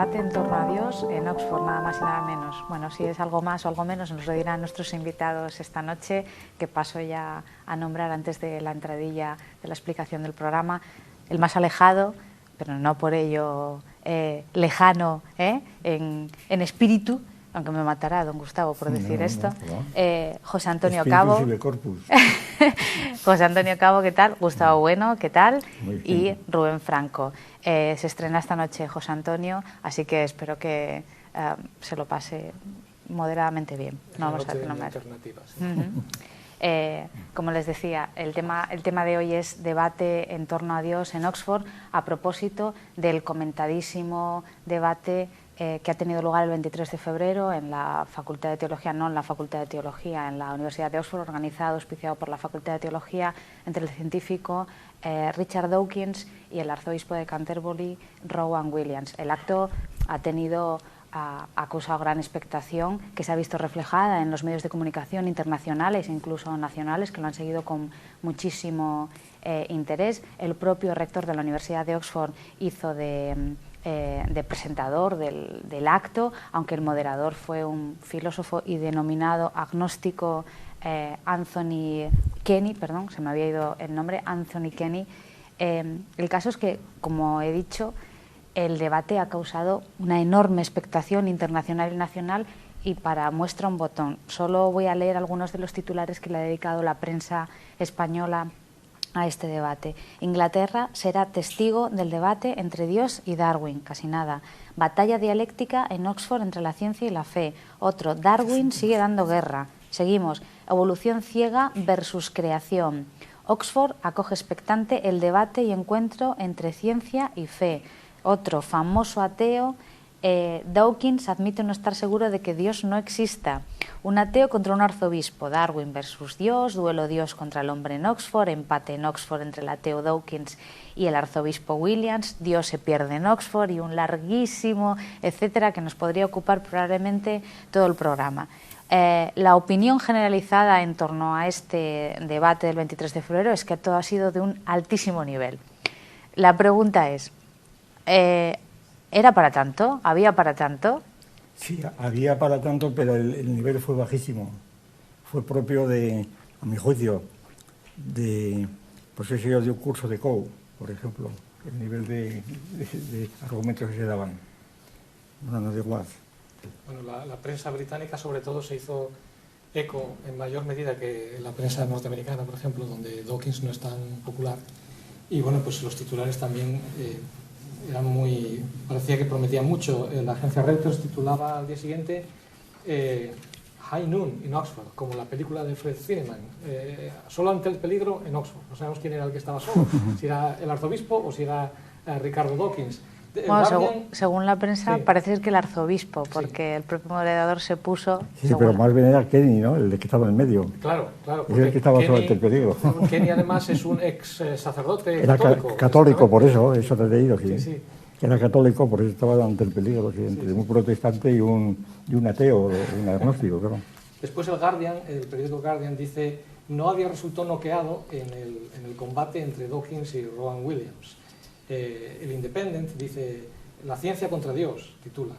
debate en torno a Dios en Oxford, nada más y nada menos. Bueno, si es algo más o algo menos, nos lo dirán nuestros invitados esta noche, que paso ya a nombrar antes de la entradilla de la explicación del programa. El más alejado, pero no por ello lejano en espíritu, aunque me matará don Gustavo por decir esto. José Antonio Cabo. José Antonio Cabo, ¿qué tal? Gustavo Bueno, ¿qué tal? Y Rubén Franco. Se estrena esta noche José Antonio, así que espero que se lo pase moderadamente bien. No vamos a hacer más. Como les decía, el tema de hoy es debate en torno a Dios en Oxford, a propósito del comentadísimo debate que ha tenido lugar el 23 de febrero en la Facultad de Teología, no en la Facultad de Teología, en la Universidad de Oxford, organizado, auspiciado por la Facultad de Teología, entre el científico Richard Dawkins y el arzobispo de Canterbury, Rowan Williams. El acto ha causado gran expectación, que se ha visto reflejada en los medios de comunicación internacionales e incluso nacionales, que lo han seguido con muchísimo interés. El propio rector de la Universidad de Oxford hizo de presentador del acto, aunque el moderador fue un filósofo y denominado agnóstico Anthony Kenny, perdón, se me había ido el nombre, Anthony Kenny. El caso es que, como he dicho, el debate ha causado una enorme expectación internacional y nacional, y para muestra un botón. Solo voy a leer algunos de los titulares que le ha dedicado la prensa española a este debate. Inglaterra será testigo del debate entre Dios y Darwin, casi nada. Batalla dialéctica en Oxford entre la ciencia y la fe. Otro, Darwin sigue dando guerra. Seguimos, evolución ciega versus creación. Oxford acoge expectante el debate y encuentro entre ciencia y fe. Otro, famoso ateo, Dawkins admite no estar seguro de que Dios no exista. Un ateo contra un arzobispo, Darwin versus Dios, duelo Dios contra el hombre en Oxford, empate en Oxford entre el ateo Dawkins y el arzobispo Williams, Dios se pierde en Oxford, y un larguísimo etcétera que nos podría ocupar probablemente todo el programa. La opinión generalizada en torno a este debate del 23 de febrero es que todo ha sido de un altísimo nivel. La pregunta es, ¿era para tanto? ¿Había para tanto? Sí, había para tanto, pero el nivel fue bajísimo. Fue propio de, a mi juicio, pues ese de un curso de COU, por ejemplo, el nivel de argumentos que se daban. No digo más. Bueno, la prensa británica sobre todo se hizo eco en mayor medida que la prensa norteamericana, por ejemplo, donde Dawkins no es tan popular. Y bueno, pues los titulares también eran parecía que prometían mucho. La agencia Reuters titulaba al día siguiente High Noon in Oxford, como la película de Fred Zinnemann, solo ante el peligro en Oxford. No sabemos quién era el que estaba solo, si era el arzobispo o si era Ricardo Dawkins. Bueno, según la prensa, sí, parece ser que el arzobispo, porque sí, el propio moderador se puso... Sí, pero más bien era Kenny, ¿no? El que estaba en el medio. Claro. Es el que estaba solo ante el peligro. Kenny además es un ex sacerdote era católico, por eso te he leído, sí. Sí. Era católico, por eso estaba ante el peligro, sí, entre un protestante y un ateo, un agnóstico, claro. Después el periódico Guardian dice: nadie resultó noqueado en el combate entre Dawkins y Rowan Williams. El Independent dice: la ciencia contra Dios, titula.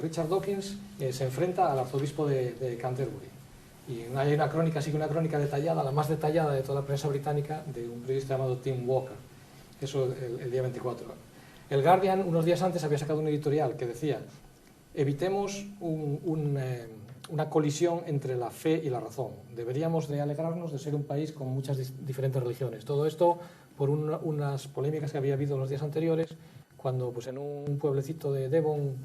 Richard Dawkins se enfrenta al arzobispo de Canterbury. Y hay una crónica, sigue una crónica detallada, la más detallada de toda la prensa británica, de un periodista llamado Tim Walker. Eso el día 24. El Guardian, unos días antes, había sacado un editorial que decía: evitemos una colisión entre la fe y la razón. Deberíamos de alegrarnos de ser un país con muchas diferentes religiones. Todo esto por unas polémicas que había habido los días anteriores, cuando pues, en un pueblecito de Devon,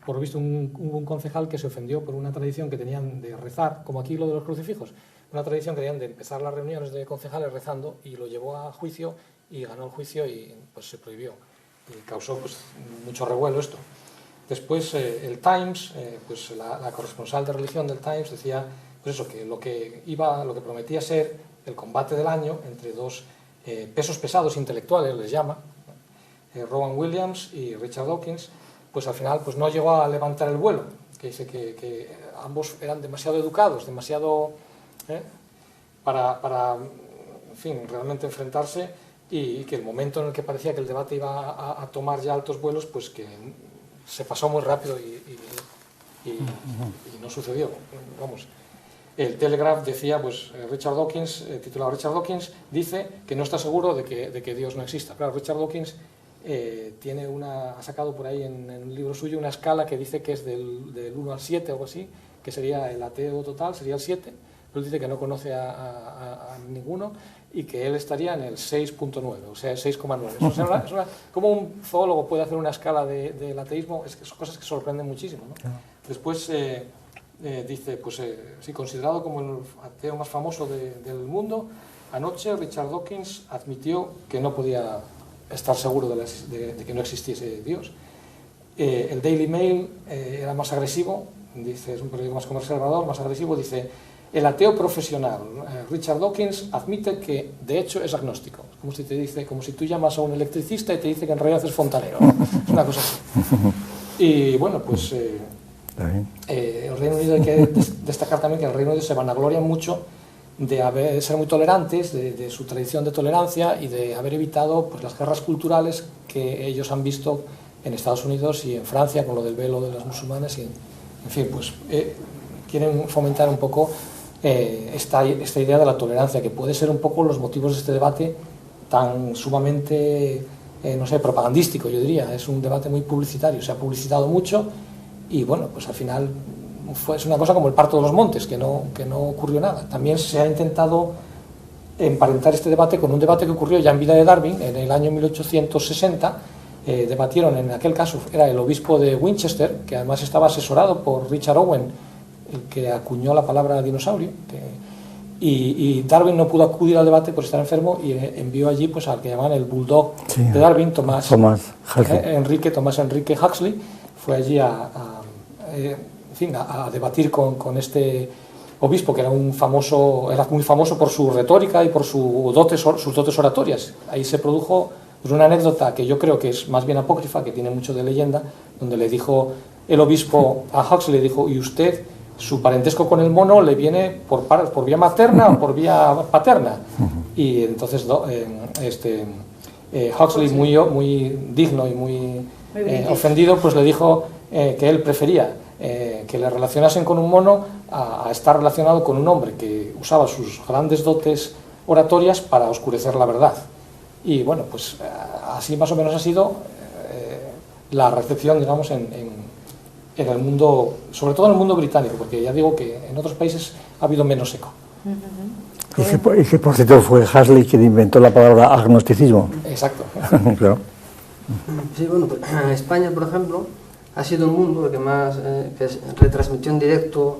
por lo visto hubo un concejal que se ofendió por una tradición que tenían de rezar, como aquí lo de los crucifijos, una tradición que tenían de empezar las reuniones de concejales rezando, y lo llevó a juicio y ganó el juicio y pues se prohibió. Y causó pues, mucho revuelo esto. Después el Times, pues la corresponsal de religión del Times decía pues eso, que lo que prometía ser el combate del año entre dos pesos pesados intelectuales, les llama, Rowan Williams y Richard Dawkins, pues al final pues no llegó a levantar el vuelo, que dice que ambos eran demasiado educados, demasiado para en fin, realmente enfrentarse, y que el momento en el que parecía que el debate iba a tomar ya altos vuelos, pues que se pasó muy rápido y no sucedió. Vamos. El Telegraph decía, pues Richard Dawkins, titulado Richard Dawkins, dice que no está seguro de que Dios no exista. Claro, Richard Dawkins ha sacado por ahí en un libro suyo una escala que dice que es del 1 al 7 o algo así, que sería el ateo total, sería el 7, pero él dice que no conoce a ninguno y que él estaría en el 6.9, o sea, el 6,9. O sea, como un zoólogo puede hacer una escala del ateísmo, es que son cosas que sorprenden muchísimo, ¿no? Después dice, pues sí, considerado como el ateo más famoso del mundo, anoche Richard Dawkins admitió que no podía estar seguro de que no existiese Dios. El Daily Mail era más agresivo, dice, es un periódico más conservador, más agresivo, dice: el ateo profesional Richard Dawkins admite que de hecho es agnóstico. Como si tú llamas a un electricista y te dice que en realidad es fontanero. Es una cosa así. Y bueno, pues el Reino Unido, hay que destacar también que el Reino Unido se vanagloria mucho de ser muy tolerantes, de su tradición de tolerancia y de haber evitado pues las guerras culturales que ellos han visto en Estados Unidos y en Francia con lo del velo de los musulmanes y en fin, pues quieren fomentar un poco esta idea de la tolerancia, que puede ser un poco los motivos de este debate tan sumamente, no sé, propagandístico, yo diría. Es un debate muy publicitario, se ha publicitado mucho y bueno, pues al final es una cosa como el parto de los montes, que no ocurrió nada. También se ha intentado emparentar este debate con un debate que ocurrió ya en vida de Darwin en el año 1860. Debatieron, en aquel caso era el obispo de Winchester, que además estaba asesorado por Richard Owen, el que acuñó la palabra dinosaurio, y Darwin no pudo acudir al debate por estar enfermo y envió allí pues al que llamaban el bulldog de Darwin, Tomás Enrique Huxley. Fue allí a debatir con este obispo, que era muy famoso por su retórica y por sus dotes oratorias. Ahí se produjo pues una anécdota que yo creo que es más bien apócrifa, que tiene mucho de leyenda, donde le dijo el obispo a Huxley, le dijo: ¿y usted, su parentesco con el mono le viene por vía materna o por vía paterna? Y entonces Huxley, muy digno y muy ofendido, pues le dijo que él prefería que le relacionasen con un mono a estar relacionado con un hombre que usaba sus grandes dotes oratorias para oscurecer la verdad. Y bueno, pues así más o menos ha sido la recepción, digamos, en el mundo, sobre todo en el mundo británico, porque ya digo que en otros países ha habido menos eco. Y que por cierto fue Huxley quien inventó la palabra agnosticismo. Exacto. Claro. Sí, bueno, pues España, por ejemplo, ha sido el mundo el que más que retransmitió en directo,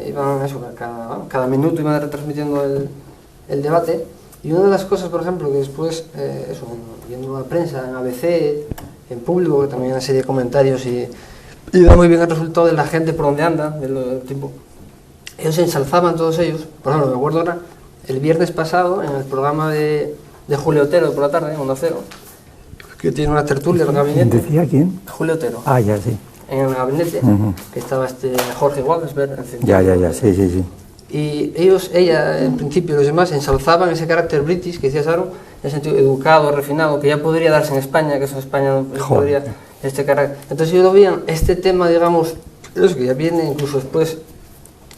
iban eso, cada minuto iban retransmitiendo el debate. Y una de las cosas, por ejemplo, que después, viendo la prensa, en ABC, en Público, que también hay una serie de comentarios y da muy bien el resultado de la gente por donde anda, del tipo. Ellos se ensalzaban, todos ellos. Por ejemplo, me acuerdo ahora, el viernes pasado, en el programa de Julio Otero por la tarde, en Onda Cero, que tiene una tertulia en el gabinete. ¿Decía quién? Julio Otero. Ah, ya, sí. En el gabinete, que estaba Jorge Wagensberg. Ya, sí. Y ella, en principio, los demás ensalzaban ese carácter british, que decía Sharon, en el sentido educado, refinado, que ya podría darse en España, que eso en España no podría, este carácter. Entonces ellos lo veían, este tema, digamos, eso que ya viene incluso después,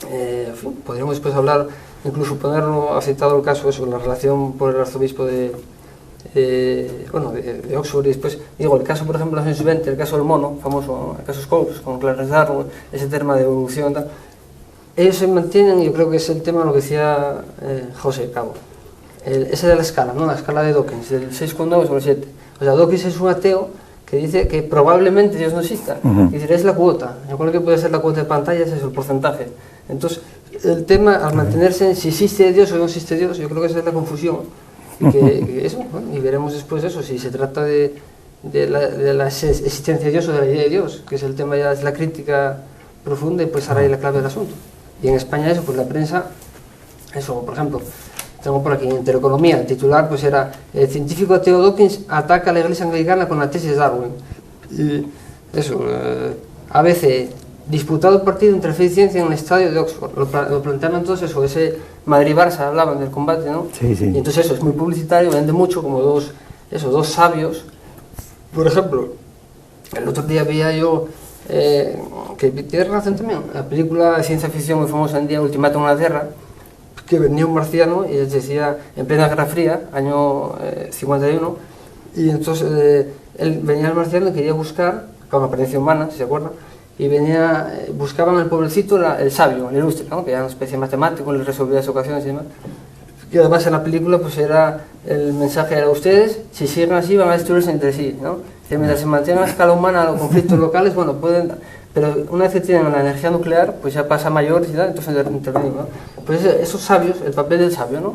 en fin, podríamos después hablar, incluso ponerlo, ha citado el caso, eso, la relación por el arzobispo de Oxford, y después, digo, el caso, por ejemplo, de los años 20, el caso del mono, famoso, el caso Scopes, con Clarence Darwin, ese tema de evolución y tal. Ellos se mantienen, y yo creo que es el tema, lo que decía José Cabo, ese de la escala, ¿no? La escala de Dawkins, del 6,9 sobre 7. O sea, Dawkins es un ateo que dice que probablemente Dios no exista. Y dice, es la cuota. Yo creo que puede ser la cuota de pantalla, es eso, el porcentaje. Entonces, el tema, al mantenerse en si existe Dios o no existe Dios, yo creo que esa es la confusión. Y que eso, bueno, y veremos después eso, si se trata de la existencia de Dios o de la idea de Dios, que es el tema, ya es la crítica profunda, y pues ahora hay la clave del asunto. Y en España eso, pues la prensa, eso, por ejemplo, tengo por aquí en Intereconomía, el titular pues era: el científico ateo Dawkins ataca a la Iglesia anglicana con la tesis de Darwin. Y eso, ABC, disputado partido entre fe y ciencia en el estadio de Oxford. Lo planteaban entonces eso, ese Madrid-Barça, hablaban del combate, ¿no? Sí. Y entonces eso, es muy publicitario, vende mucho, como dos sabios. Por ejemplo, El otro día veía yo, que tiene relación también, la película de ciencia ficción muy famosa en día, Ultimátum a la Tierra, que venía un marciano y les decía, en plena Guerra Fría, año 51, y entonces él venía el marciano y quería buscar, con apariencia humana, si se acuerdan, y buscaban al pueblecito el sabio, el ilustre, ¿no? Que era una especie de matemático, le resolvía las ocasiones y demás. Que además en la película pues el mensaje era: ustedes, si siguen así, van a destruirse entre sí, ¿no? Que mientras se mantengan a escala humana los conflictos locales, bueno, pueden... Pero una vez que tienen la energía nuclear, pues ya pasa a mayores y tal, entonces intervenimos, ¿no? Pues esos sabios, el papel del sabio, ¿no?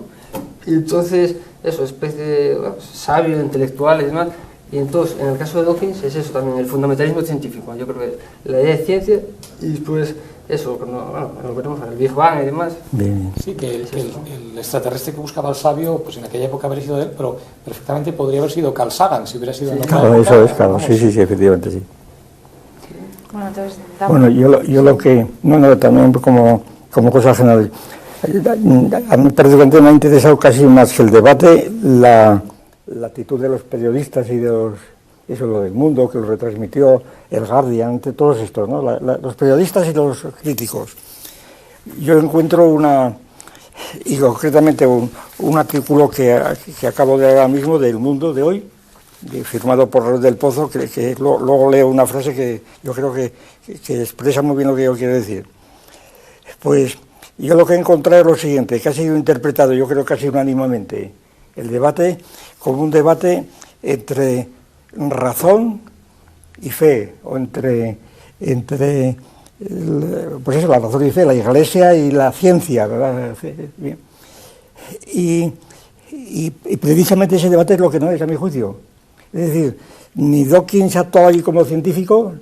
Y entonces, eso, especie de sabio, intelectual y demás. Y entonces, en el caso de Dawkins, es eso también, el fundamentalismo científico. Yo creo que la idea de ciencia y después eso, bueno, lo veremos, el Big Bang y demás. Bien. Sí, que el extraterrestre que buscaba al sabio, pues en aquella época habría sido él, pero perfectamente podría haber sido Carl Sagan, si hubiera sido en otra Claro, época, eso es, claro, vamos. sí, efectivamente, sí. Bueno, entonces, Bueno, yo lo que... No, también como cosa general. A mí prácticamente me ha interesado casi más que el debate, la actitud de los periodistas y de eso lo del Mundo, que lo retransmitió el Guardian, todos estos, ¿no? Los periodistas y los críticos. Yo encuentro y concretamente un artículo que acabo de leer ahora mismo del Mundo de hoy, firmado por Raúl del Pozo, que luego leo una frase que yo creo que expresa muy bien lo que yo quiero decir. Pues yo lo que he encontrado es lo siguiente, que ha sido interpretado, yo creo casi unánimemente, el debate como un debate entre razón y fe, o entre pues eso, la razón y fe, la Iglesia y la ciencia, ¿verdad? Bien. Y precisamente ese debate es lo que no es, a mi juicio. Es decir, ni Dawkins actuaba allí como científico,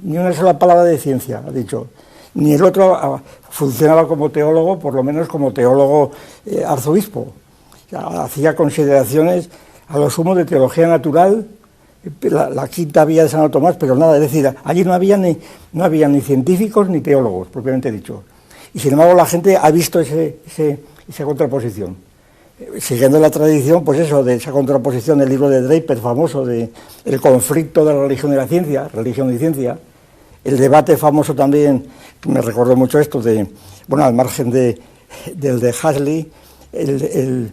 ni una sola palabra de ciencia ha dicho, ni el otro funcionaba como teólogo, por lo menos como teólogo arzobispo. O sea, hacía consideraciones a lo sumo de teología natural, la quinta vía de Santo Tomás, pero nada, es decir, allí no había ni científicos ni teólogos, propiamente dicho. Y sin embargo la gente ha visto esa contraposición. Siguiendo la tradición, pues eso, de esa contraposición del libro de Draper, famoso, de el conflicto de la religión y la ciencia, religión y ciencia, el debate famoso también, me recuerdo mucho esto, al margen del de Huxley, el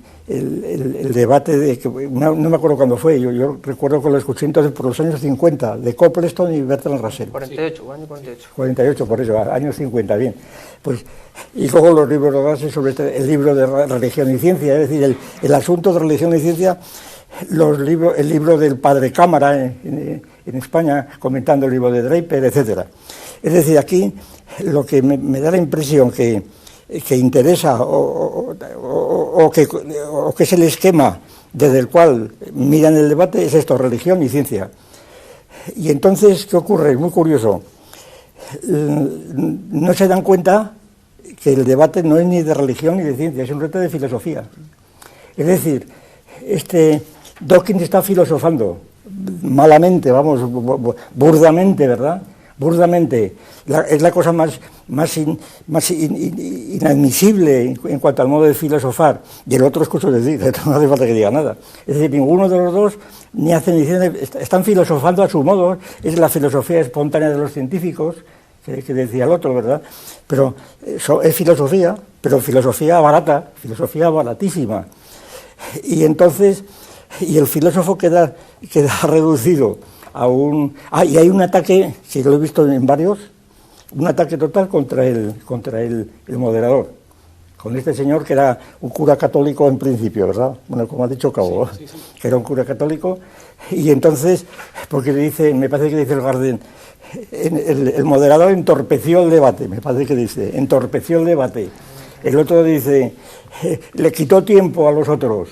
debate no me acuerdo cuándo fue, yo recuerdo que lo escuché entonces por los años 50, de Copleston y Bertrand Russell. 48, año 48. 48, por eso, años 50, bien. Pues, y luego los libros de Russell sobre el libro de religión y ciencia, es decir, el asunto de religión y ciencia, el libro del padre Cámara en España, comentando el libro de Draper, etcétera. Es decir, aquí lo que me da la impresión que interesa o que es el esquema desde el cual miran el debate es esto, religión y ciencia. Y entonces, ¿qué ocurre? Es muy curioso. No se dan cuenta que el debate no es ni de religión ni de ciencia, es un reto de filosofía. Es decir, Dawkins está filosofando malamente, vamos, burdamente, ¿verdad? Burdamente, es la cosa más inadmisible en cuanto al modo de filosofar, y el otro escucho decir, no hace falta que diga nada. Es decir, ninguno de los dos ni hacen ni dicen, están filosofando a su modo, es la filosofía espontánea de los científicos, que decía el otro, ¿verdad? Pero es filosofía, pero filosofía barata, filosofía baratísima. Y entonces, el filósofo queda reducido y hay un ataque, que lo he visto en varios, un ataque total contra el moderador, con este señor que era un cura católico en principio, ¿verdad? Bueno, como ha dicho Cabo, sí. Que era un cura católico, y entonces, porque me parece que dice el Guardian, el moderador entorpeció el debate, me parece que dice, entorpeció el debate. El otro dice, le quitó tiempo a los otros.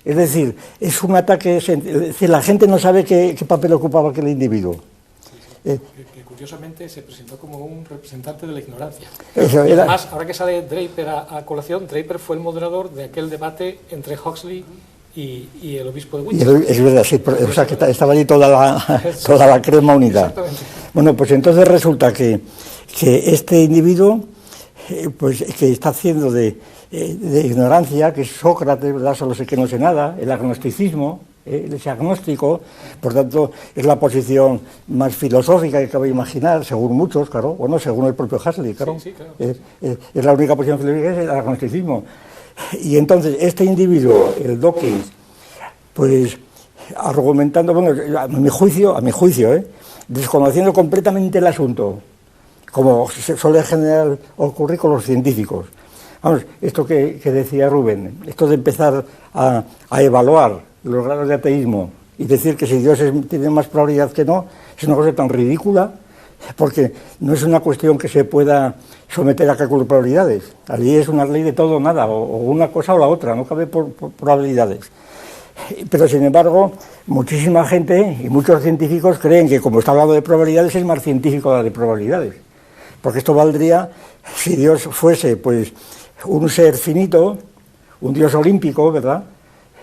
Es decir, es un ataque, es decir, la gente no sabe qué papel ocupaba aquel individuo. Que curiosamente se presentó como un representante de la ignorancia. Eso era... Además, ahora que sale Draper a colación, Draper fue el moderador de aquel debate entre Huxley y el obispo de Winchester. Es verdad, sí, o sea, que estaba allí toda la crema unida. Exactamente. Bueno, pues entonces resulta que este individuo, pues que está haciendo de ignorancia, que es Sócrates, ¿verdad? Solo sé que no sé nada, el agnosticismo, él es agnóstico, por tanto es la posición más filosófica que cabe imaginar, según muchos, claro, bueno, según el propio Huxley, claro, sí, claro. Es la única posición filosófica, es el agnosticismo. Y entonces este individuo, el Dawkins, pues argumentando, bueno, a mi juicio, desconociendo completamente el asunto, como suele generar ocurrir con los científicos. Vamos, esto que decía Rubén, esto de empezar a evaluar los grados de ateísmo y decir que si Dios tiene más probabilidad que no, es una cosa tan ridícula, porque no es una cuestión que se pueda someter a cálculo de probabilidades. Allí es una ley de todo o nada, o una cosa o la otra, no cabe por probabilidades. Pero sin embargo, muchísima gente y muchos científicos creen que como está hablando de probabilidades, es más científico la de probabilidades. Porque esto valdría si Dios fuese, pues, un ser finito, un dios olímpico, ¿verdad?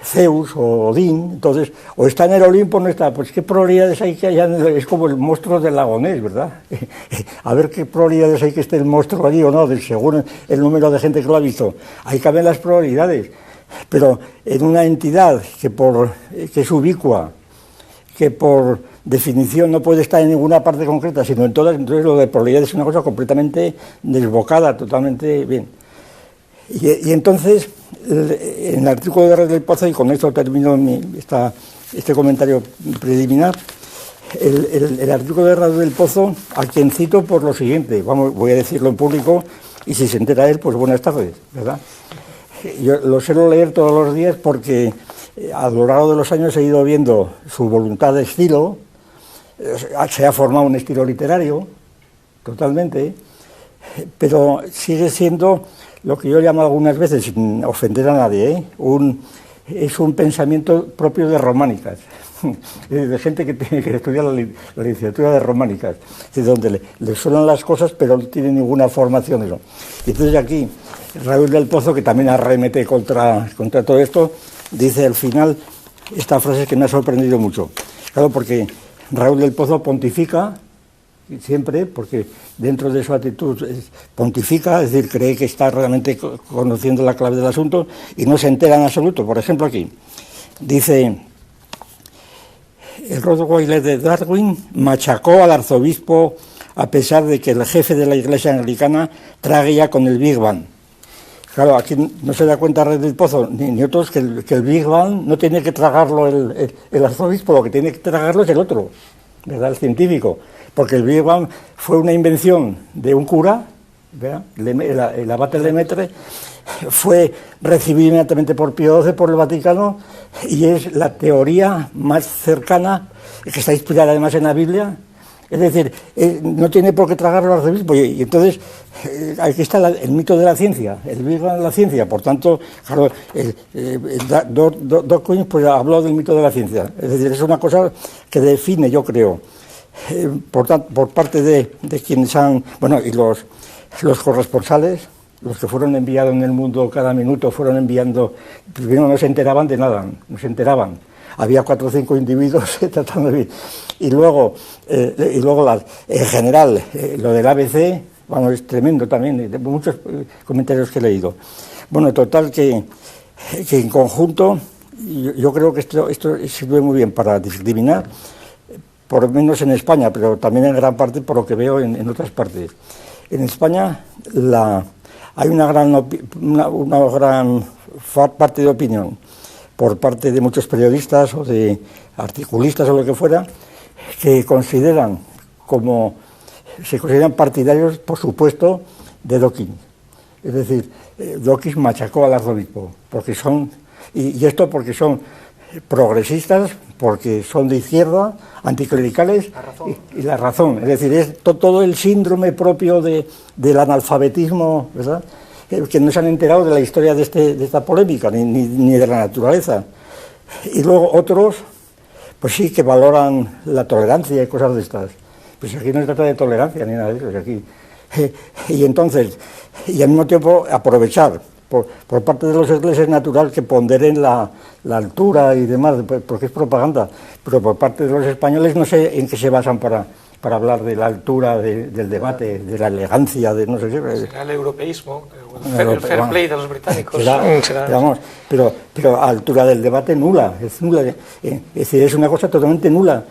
Zeus o Odín, entonces, o está en el Olimpo o no está, pues qué probabilidades hay que haya, es como el monstruo del lago Ness, ¿verdad? A ver qué probabilidades hay que esté el monstruo allí o no, según el número de gente que lo ha visto. Ahí caben las probabilidades, pero en una entidad que es ubicua, que por definición no puede estar en ninguna parte concreta, sino en todas, entonces lo de probabilidades es una cosa completamente desbocada, totalmente bien. Y entonces, en el artículo de Red del Pozo, y con esto termino este comentario preliminar, el artículo de Red del Pozo, a quien cito por lo siguiente, voy a decirlo en público, y si se entera él, pues buenas tardes, ¿verdad? Yo lo suelo leer todos los días porque a lo largo de los años he ido viendo su voluntad de estilo, se ha formado un estilo literario, totalmente, pero sigue siendo lo que yo llamo algunas veces, sin ofender a nadie, es un pensamiento propio de románicas, de gente que tiene que estudiar la literatura de románicas, donde le suenan las cosas pero no tiene ninguna formación. Eso. Y entonces aquí, Raúl del Pozo, que también arremete contra todo esto, dice al final esta frase que me ha sorprendido mucho. Claro, porque Raúl del Pozo pontifica, siempre, porque dentro de su actitud pontifica, es decir, cree que está realmente conociendo la clave del asunto y no se entera en absoluto. Por ejemplo, aquí dice: el Rottweiler de Darwin machacó al arzobispo a pesar de que el jefe de la Iglesia anglicana traguea con el Big Bang. Claro, aquí no se da cuenta Red del Pozo, ni otros, que el Big Bang no tiene que tragarlo el arzobispo, lo que tiene que tragarlo es el otro, ¿verdad? El científico. Porque el Big Bang fue una invención de un cura, ¿verdad? El abate Lemaitre, fue recibido inmediatamente por Pío XII, por el Vaticano, y es la teoría más cercana, que está inspirada además en la Biblia. Es decir, no tiene por qué tragarlo al arzobispo. Y entonces, aquí está el mito de la ciencia, el Big Bang de la ciencia. Por tanto, claro, Dawkins pues habló del mito de la ciencia. Es decir, es una cosa que define, yo creo, por parte de quienes han, bueno, y los corresponsales, los que fueron enviados en el mundo cada minuto, fueron enviando, primero no se enteraban de nada, no se enteraban. Había 4 o 5 individuos tratando de... Y luego en general, lo del ABC, bueno, es tremendo también, muchos comentarios que he leído. Bueno, total que en conjunto, yo creo que esto sirve muy bien para discriminar, por lo menos en España, pero también en gran parte por lo que veo en otras partes. En España hay una gran parte de opinión por parte de muchos periodistas o de articulistas o lo que fuera, que se consideran partidarios, por supuesto, de Dawkins. Es decir, Dawkins machacó al arzobispo, porque son progresistas, porque son de izquierda, anticlericales, y la razón. Es decir, es todo el síndrome propio del analfabetismo, ¿verdad?, que no se han enterado de la historia de esta polémica, ni de la naturaleza. Y luego otros, pues sí, que valoran la tolerancia y cosas de estas. Pues aquí no se trata de tolerancia ni nada de eso. Aquí. Y entonces, y al mismo tiempo aprovechar por parte de los ingleses es natural que ponderen la altura y demás, porque es propaganda, pero por parte de los españoles no sé en qué se basan para para hablar de la altura del debate, de la elegancia, de no sé qué. Será el europeísmo, el fair play de los británicos. Pero a altura del debate nula, es nula. Es decir, es una cosa totalmente nula.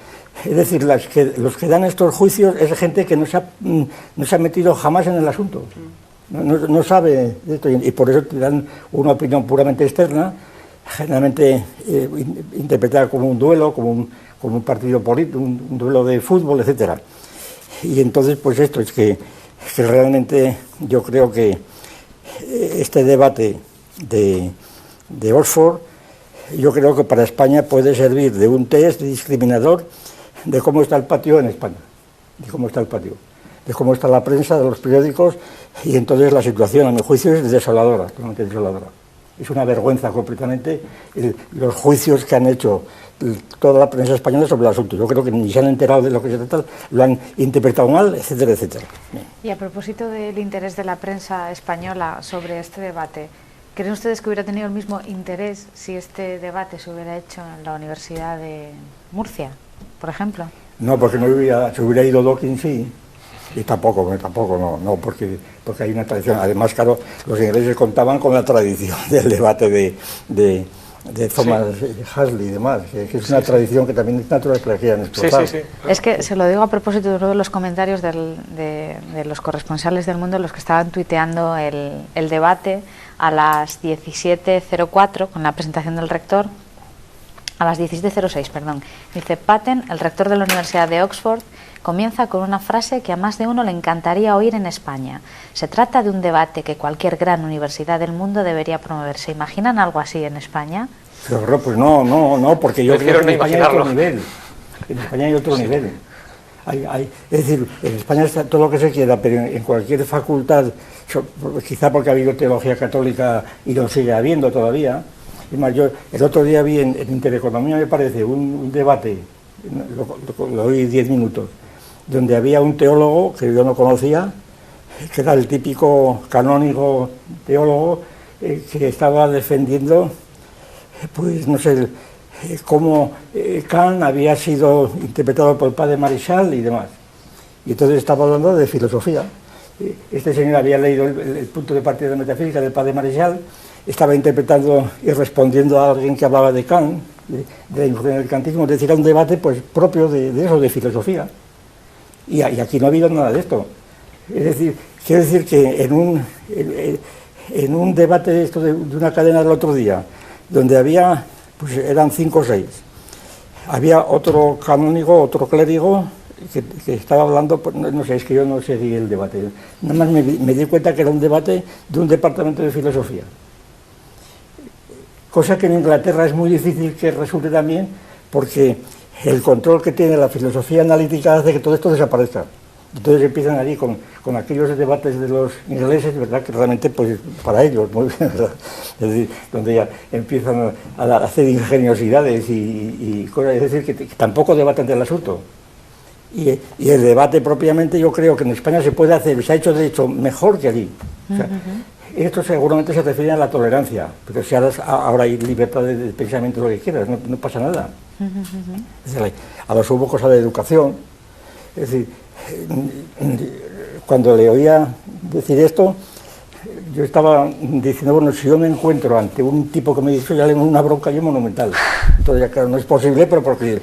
Es decir, los que dan estos juicios es gente que no se ha metido jamás en el asunto. No sabe de esto, y por eso te dan una opinión puramente externa, generalmente interpretada como un duelo, como un partido político, un duelo de fútbol, etcétera. Y entonces, pues esto es que realmente yo creo que este debate de Oxford, yo creo que para España puede servir de un test discriminador de cómo está el patio en España, de cómo está el patio, de cómo está la prensa, de los periódicos, y entonces la situación, a mi juicio, es desoladora, totalmente desoladora. Es una vergüenza completamente los juicios que han hecho toda la prensa española sobre el asunto. Yo creo que ni se han enterado de lo que se trata, lo han interpretado mal, etcétera, etcétera. Y a propósito del interés de la prensa española sobre este debate, ¿creen ustedes que hubiera tenido el mismo interés si este debate se hubiera hecho en la Universidad de Murcia, por ejemplo? No, porque se hubiera ido Dawkins, sí. Y tampoco, porque hay una tradición. Además, claro, los ingleses contaban con la tradición del debate de Thomas Huxley y demás, que es una tradición que también es natural que la quieran explotar. Es que se lo digo a propósito de uno de los comentarios de los corresponsales del Mundo, los que estaban tuiteando el debate a las 17:04 con la presentación del rector. A las 17:06, perdón. Dice: Patten, el rector de la Universidad de Oxford, comienza con una frase que a más de uno le encantaría oír en España. Se trata de un debate que cualquier gran universidad del mundo debería promover. ¿Se imaginan algo así en España? Pero pues no, porque yo creo que en España hay otro nivel. En España hay otro nivel. Es decir, en España está todo lo que se quiera, pero en cualquier facultad, quizá porque ha habido teología católica y lo sigue habiendo todavía. Es más, yo el otro día vi en Intereconomía, me parece, un debate, lo oí 10 minutos, donde había un teólogo que yo no conocía, que era el típico canónigo teólogo, que estaba defendiendo, pues no sé, cómo Kant había sido interpretado por el padre Marichal y demás. Y entonces estaba hablando de filosofía. Este señor había leído el punto de partida de metafísica del padre Marichal, estaba interpretando y respondiendo a alguien que hablaba de Kant, de la influencia del kantismo, es decir, era un debate pues propio de eso, de filosofía. Y aquí no ha habido nada de esto. Es decir, quiero decir que en un debate de esto de una cadena del otro día, donde había, pues eran 5 o 6, había otro canónigo, otro clérigo, que estaba hablando, pues, no sé, es que yo no seguí el debate. Nada más me di cuenta que era un debate de un departamento de filosofía. Cosa que en Inglaterra es muy difícil que resulte también, porque el control que tiene la filosofía analítica hace que todo esto desaparezca. Entonces empiezan allí con aquellos debates de los ingleses, ¿verdad?, que realmente, pues, para ellos, muy bien, ¿verdad? Es decir, donde ya empiezan a hacer ingeniosidades y cosas, es decir, que tampoco debatan del asunto. Y el debate propiamente, yo creo que en España se puede hacer, se ha hecho de hecho mejor que allí. O sea, esto seguramente se refiere a la tolerancia, pero si ahora hay libertad de pensamiento, lo que quieras, no pasa nada. Es decir, a lo sumo cosa de educación. Es decir, cuando le oía decir esto, yo estaba diciendo, bueno, si yo me encuentro ante un tipo que me dice, ya le doy una bronca yo monumental. Entonces, ya, claro, no es posible, pero porque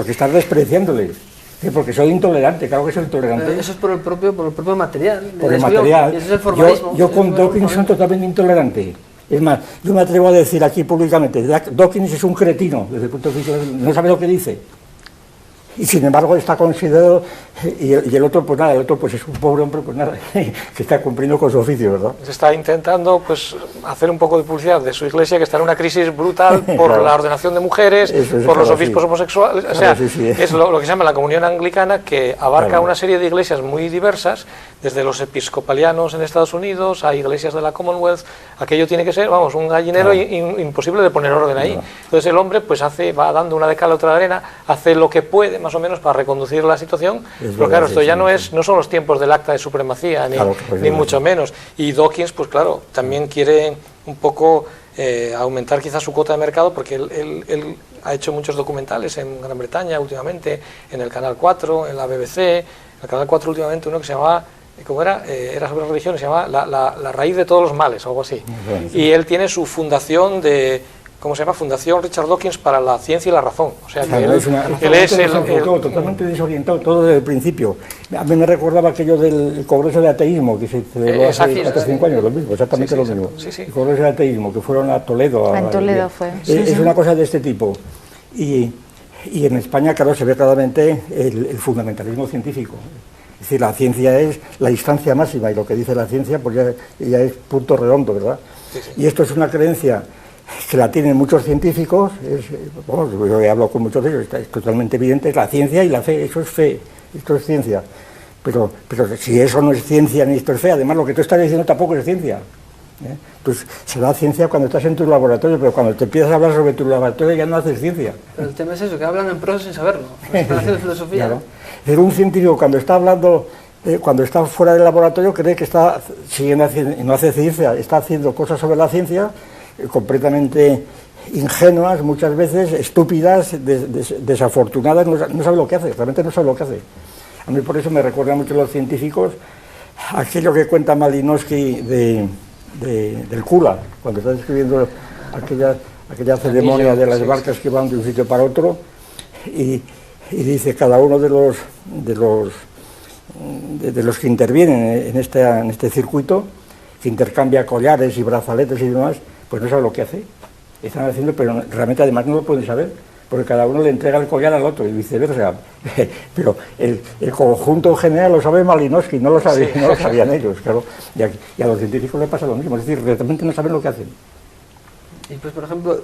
están despreciándole. Sí, porque soy intolerante, claro que soy intolerante. Eso es por el propio material. Por el material. Eso es el formalismo. Yo con Dawkins soy totalmente intolerante. Es más, yo me atrevo a decir aquí públicamente, Dawkins es un cretino, desde el punto de vista, no sabe lo que dice. Y sin embargo está considerado, y el otro pues nada, el otro pues es un pobre hombre, pues nada, que está cumpliendo con su oficio, ¿verdad? Se está intentando pues hacer un poco de publicidad de su iglesia, que está en una crisis brutal por claro. La ordenación de mujeres, por los obispos homosexuales, o sea, sí. es lo que se llama la comunión anglicana, que abarca claro. una serie de iglesias muy diversas, desde los episcopalianos en Estados Unidos a iglesias de la Commonwealth. Aquello tiene que ser, vamos, un gallinero imposible de poner orden ahí. Entonces el hombre pues va dando una de cal, otra de arena, hace lo que puede más o menos para reconducir la situación, pero claro, esto ya no son los tiempos del acta de supremacía, ni mucho menos. Y Dawkins, pues claro, también quiere un poco aumentar quizás su cuota de mercado, porque él ha hecho muchos documentales en Gran Bretaña últimamente, en el Canal 4, en la BBC, en el Canal 4 últimamente uno que se llamaba, ¿cómo era? Era sobre religión, se llamaba la raíz de todos los males, o algo así. Y él tiene su fundación de... ¿Cómo se llama? Fundación Richard Dawkins para la ciencia y la razón. O sea, que él es totalmente desorientado todo desde el principio. A mí me recordaba aquello del Congreso de Ateísmo que se celebró hace 4 o 5 años, lo mismo, exactamente lo mismo. El Congreso de Ateísmo, que fueron a Toledo. En Toledo fue. Es una cosa de este tipo. Y en España, claro, se ve claramente el fundamentalismo científico. Es decir, la ciencia es la instancia máxima, y lo que dice la ciencia pues ya es punto redondo, ¿verdad? Y esto es una creencia que la tienen muchos científicos, yo he hablado con muchos de ellos, es totalmente evidente, es la ciencia y la fe, eso es fe, esto es ciencia. Pero si eso no es ciencia ni esto es fe, además lo que tú estás diciendo tampoco es ciencia. Pues será ciencia cuando estás en tu laboratorio, pero cuando te empiezas a hablar sobre tu laboratorio ya no haces ciencia. Pero el tema es eso, que hablan en prosa sin saberlo, están haciendo filosofía. Claro. Pero un científico cuando está hablando, cuando está fuera del laboratorio cree que está siguiendo haciendo, y no hace ciencia, está haciendo cosas sobre la ciencia completamente ingenuas, muchas veces estúpidas, desafortunadas, no sabe lo que hace, realmente no sabe lo que hace. A mí por eso me recuerdan mucho los científicos aquello que cuenta Malinowski del Kula, cuando está describiendo aquella ceremonia de las barcas que van de un sitio para otro, y dice cada uno de los que intervienen en este circuito, que intercambia collares y brazaletes y demás, pues no sabe lo que hace. Están haciendo, pero realmente además no lo pueden saber, porque cada uno le entrega el collar al otro y viceversa. Pero el conjunto general lo sabe Malinowski, no lo sabían ellos, claro. Y a los científicos les pasa lo mismo, es decir, realmente no saben lo que hacen. Y pues, por ejemplo,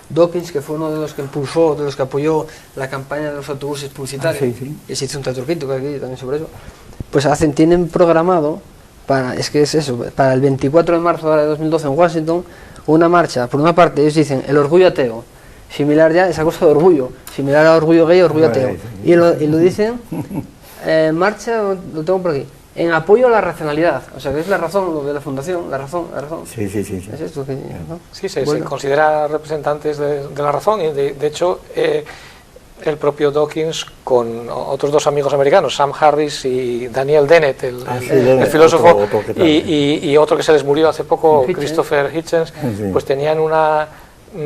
Dawkins, que fue uno de los que impulsó, de los que apoyó la campaña de los autobuses publicitarios, y se hizo un teatro crítico aquí también sobre eso, pues tienen programado, para el 24 de marzo de 2012 en Washington, una marcha. Por una parte ellos dicen el orgullo ateo, similar ya esa cosa de orgullo, similar a orgullo gay, orgullo ateo, y lo dicen, marcha, lo tengo por aquí, en apoyo a la racionalidad, o sea que es la razón, lo de la fundación, la razón. Sí. Es esto que, ¿no? Sí, se considera representantes de la razón, y de hecho el propio Dawkins con otros 2 amigos americanos, Sam Harris y Daniel Dennett, el filósofo, y otro que se les murió hace poco, Christopher Hitchens, pues tenían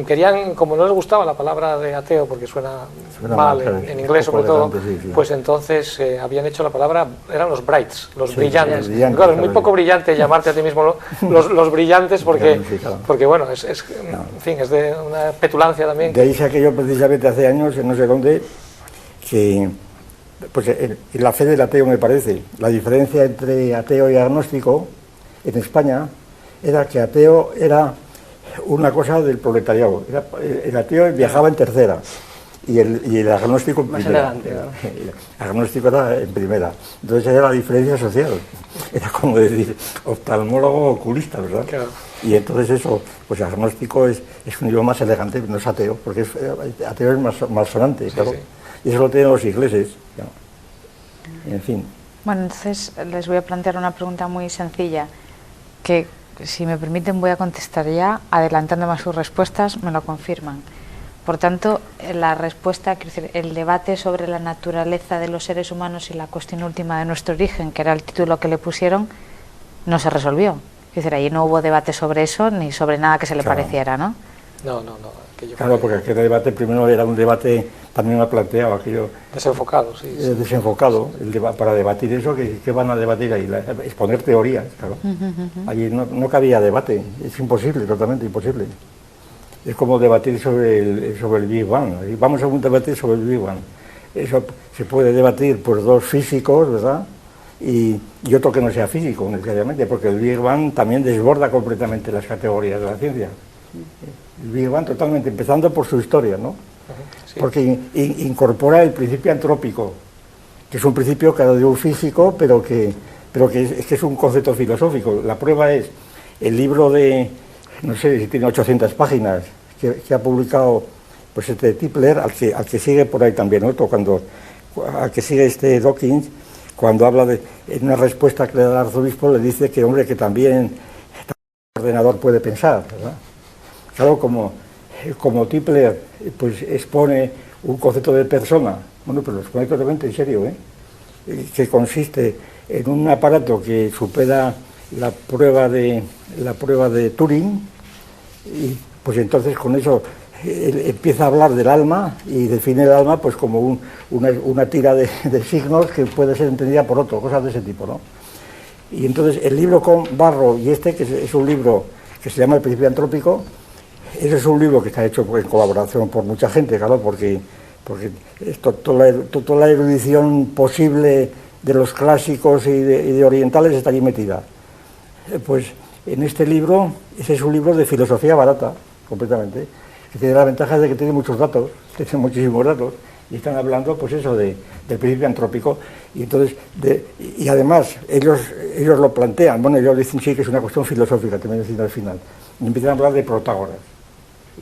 querían, como no les gustaba la palabra de ateo, porque suena mal en inglés sobre todo, pues entonces habían hecho la palabra, eran los brights, los brillantes. Claro, es muy poco brillante llamarte a ti mismo los brillantes, porque bueno, en fin, es de una petulancia también. De ahí saqué yo precisamente hace años, en no sé dónde, que pues en la fe del ateo, me parece, la diferencia entre ateo y agnóstico en España era que ateo era una cosa del proletariado. El ateo viajaba en tercera y el agnóstico en primera. El agnóstico era en primera. Entonces era la diferencia social. Era como decir oftalmólogo oculista, ¿verdad? Claro. Y entonces eso, pues agnóstico es un idioma más elegante, no es ateo, porque ateo es más malsonante, claro. Y eso lo tienen los ingleses. En fin. Bueno, entonces les voy a plantear una pregunta muy sencilla, que si me permiten voy a contestar ya, adelantándome a sus respuestas, me lo confirman. Por tanto, la respuesta, quiero decir, el debate sobre la naturaleza de los seres humanos y la cuestión última de nuestro origen, que era el título que le pusieron, no se resolvió. Es decir, ahí no hubo debate sobre eso, ni sobre nada que se le pareciera, ¿no? No. Claro, porque aquel debate primero era un debate, también me ha planteado aquello... Desenfocado, sí. Desenfocado, para debatir eso, ¿qué van a debatir ahí? Exponer teorías, claro. Allí no cabía debate, es imposible, totalmente imposible. Es como debatir sobre el Big Bang. Vamos a un debate sobre el Big Bang. Eso se puede debatir por 2 físicos, ¿verdad? Y otro que no sea físico, necesariamente, porque el Big Bang también desborda completamente las categorías de la ciencia. El Big Bang totalmente, empezando por su historia, ¿no? Sí. Porque incorpora el principio antrópico, que es un principio de un físico, pero que es un concepto filosófico. La prueba es el libro de, no sé si tiene 800 páginas, que ha publicado pues Tipler, al que sigue por ahí también otro, al que sigue Dawkins, cuando habla en una respuesta que le da el arzobispo, le dice que, hombre, que también el ordenador puede pensar, ¿verdad? Claro, como Tipler pues expone un concepto de persona, bueno, pero lo expone totalmente en serio, que consiste en un aparato que supera la prueba de Turing, y pues entonces con eso él empieza a hablar del alma y define el alma pues como una tira de signos que puede ser entendida por otro, cosas de ese tipo, ¿no? Y entonces el libro con Barro y que es un libro que se llama El principio antrópico, ese es un libro que está hecho pues, en colaboración por mucha gente, claro, porque toda la erudición posible de los clásicos y de orientales está allí metida. Pues en este libro, ese es un libro de filosofía barata, completamente, que tiene la ventaja de que tiene muchos datos, tiene muchísimos datos, y están hablando, pues eso, del principio antrópico, y entonces, y además, ellos lo plantean, bueno, ellos dicen sí que es una cuestión filosófica, te voy a decir al final, y empiezan a hablar de Protágoras,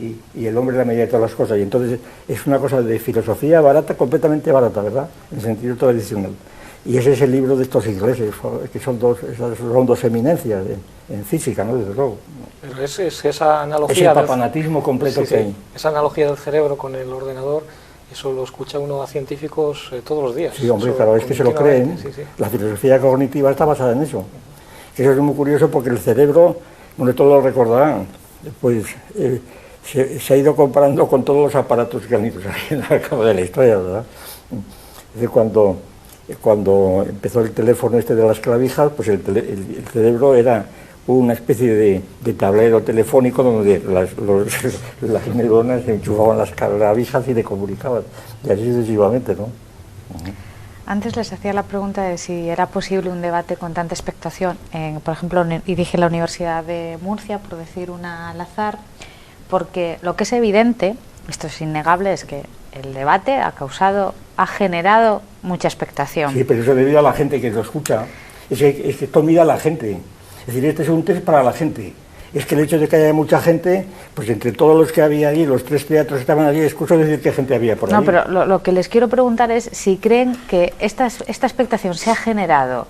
y el hombre es la medida de todas las cosas, y entonces es una cosa de filosofía barata, completamente barata, ¿verdad?, en sentido tradicional. Y ese es el libro de estos ingleses, que son dos eminencias en física, ¿no?, desde luego. Pero es esa analogía... Ese papanatismo completo que hay. Esa analogía del cerebro con el ordenador, eso lo escucha uno a científicos todos los días. Sí, hombre, claro, es que se lo creen. Sí. La filosofía cognitiva está basada en eso. Eso es muy curioso porque el cerebro, donde todos lo recordarán, pues se ha ido comparando con todos los aparatos que han ido saliendo al cabo de la historia, ¿verdad? Es decir, cuando empezó el teléfono de las clavijas, pues el cerebro era una especie de tablero telefónico donde las neuronas se enchufaban las clavijas y le comunicaban, y así sucesivamente, ¿no? Antes les hacía la pregunta de si era posible un debate con tanta expectación, por ejemplo, dirige la Universidad de Murcia, por decir una al azar, porque lo que es evidente, esto es innegable, es que el debate ha generado mucha expectación. Sí, pero eso debido a la gente que lo escucha, es que esto mira a la gente. Es decir, este es un test para la gente. Es que el hecho de que haya mucha gente, pues entre todos los que había allí, los 3 teatros estaban allí, escucho decir qué gente había por allí. No, pero lo que les quiero preguntar es si creen que esta expectación se ha generado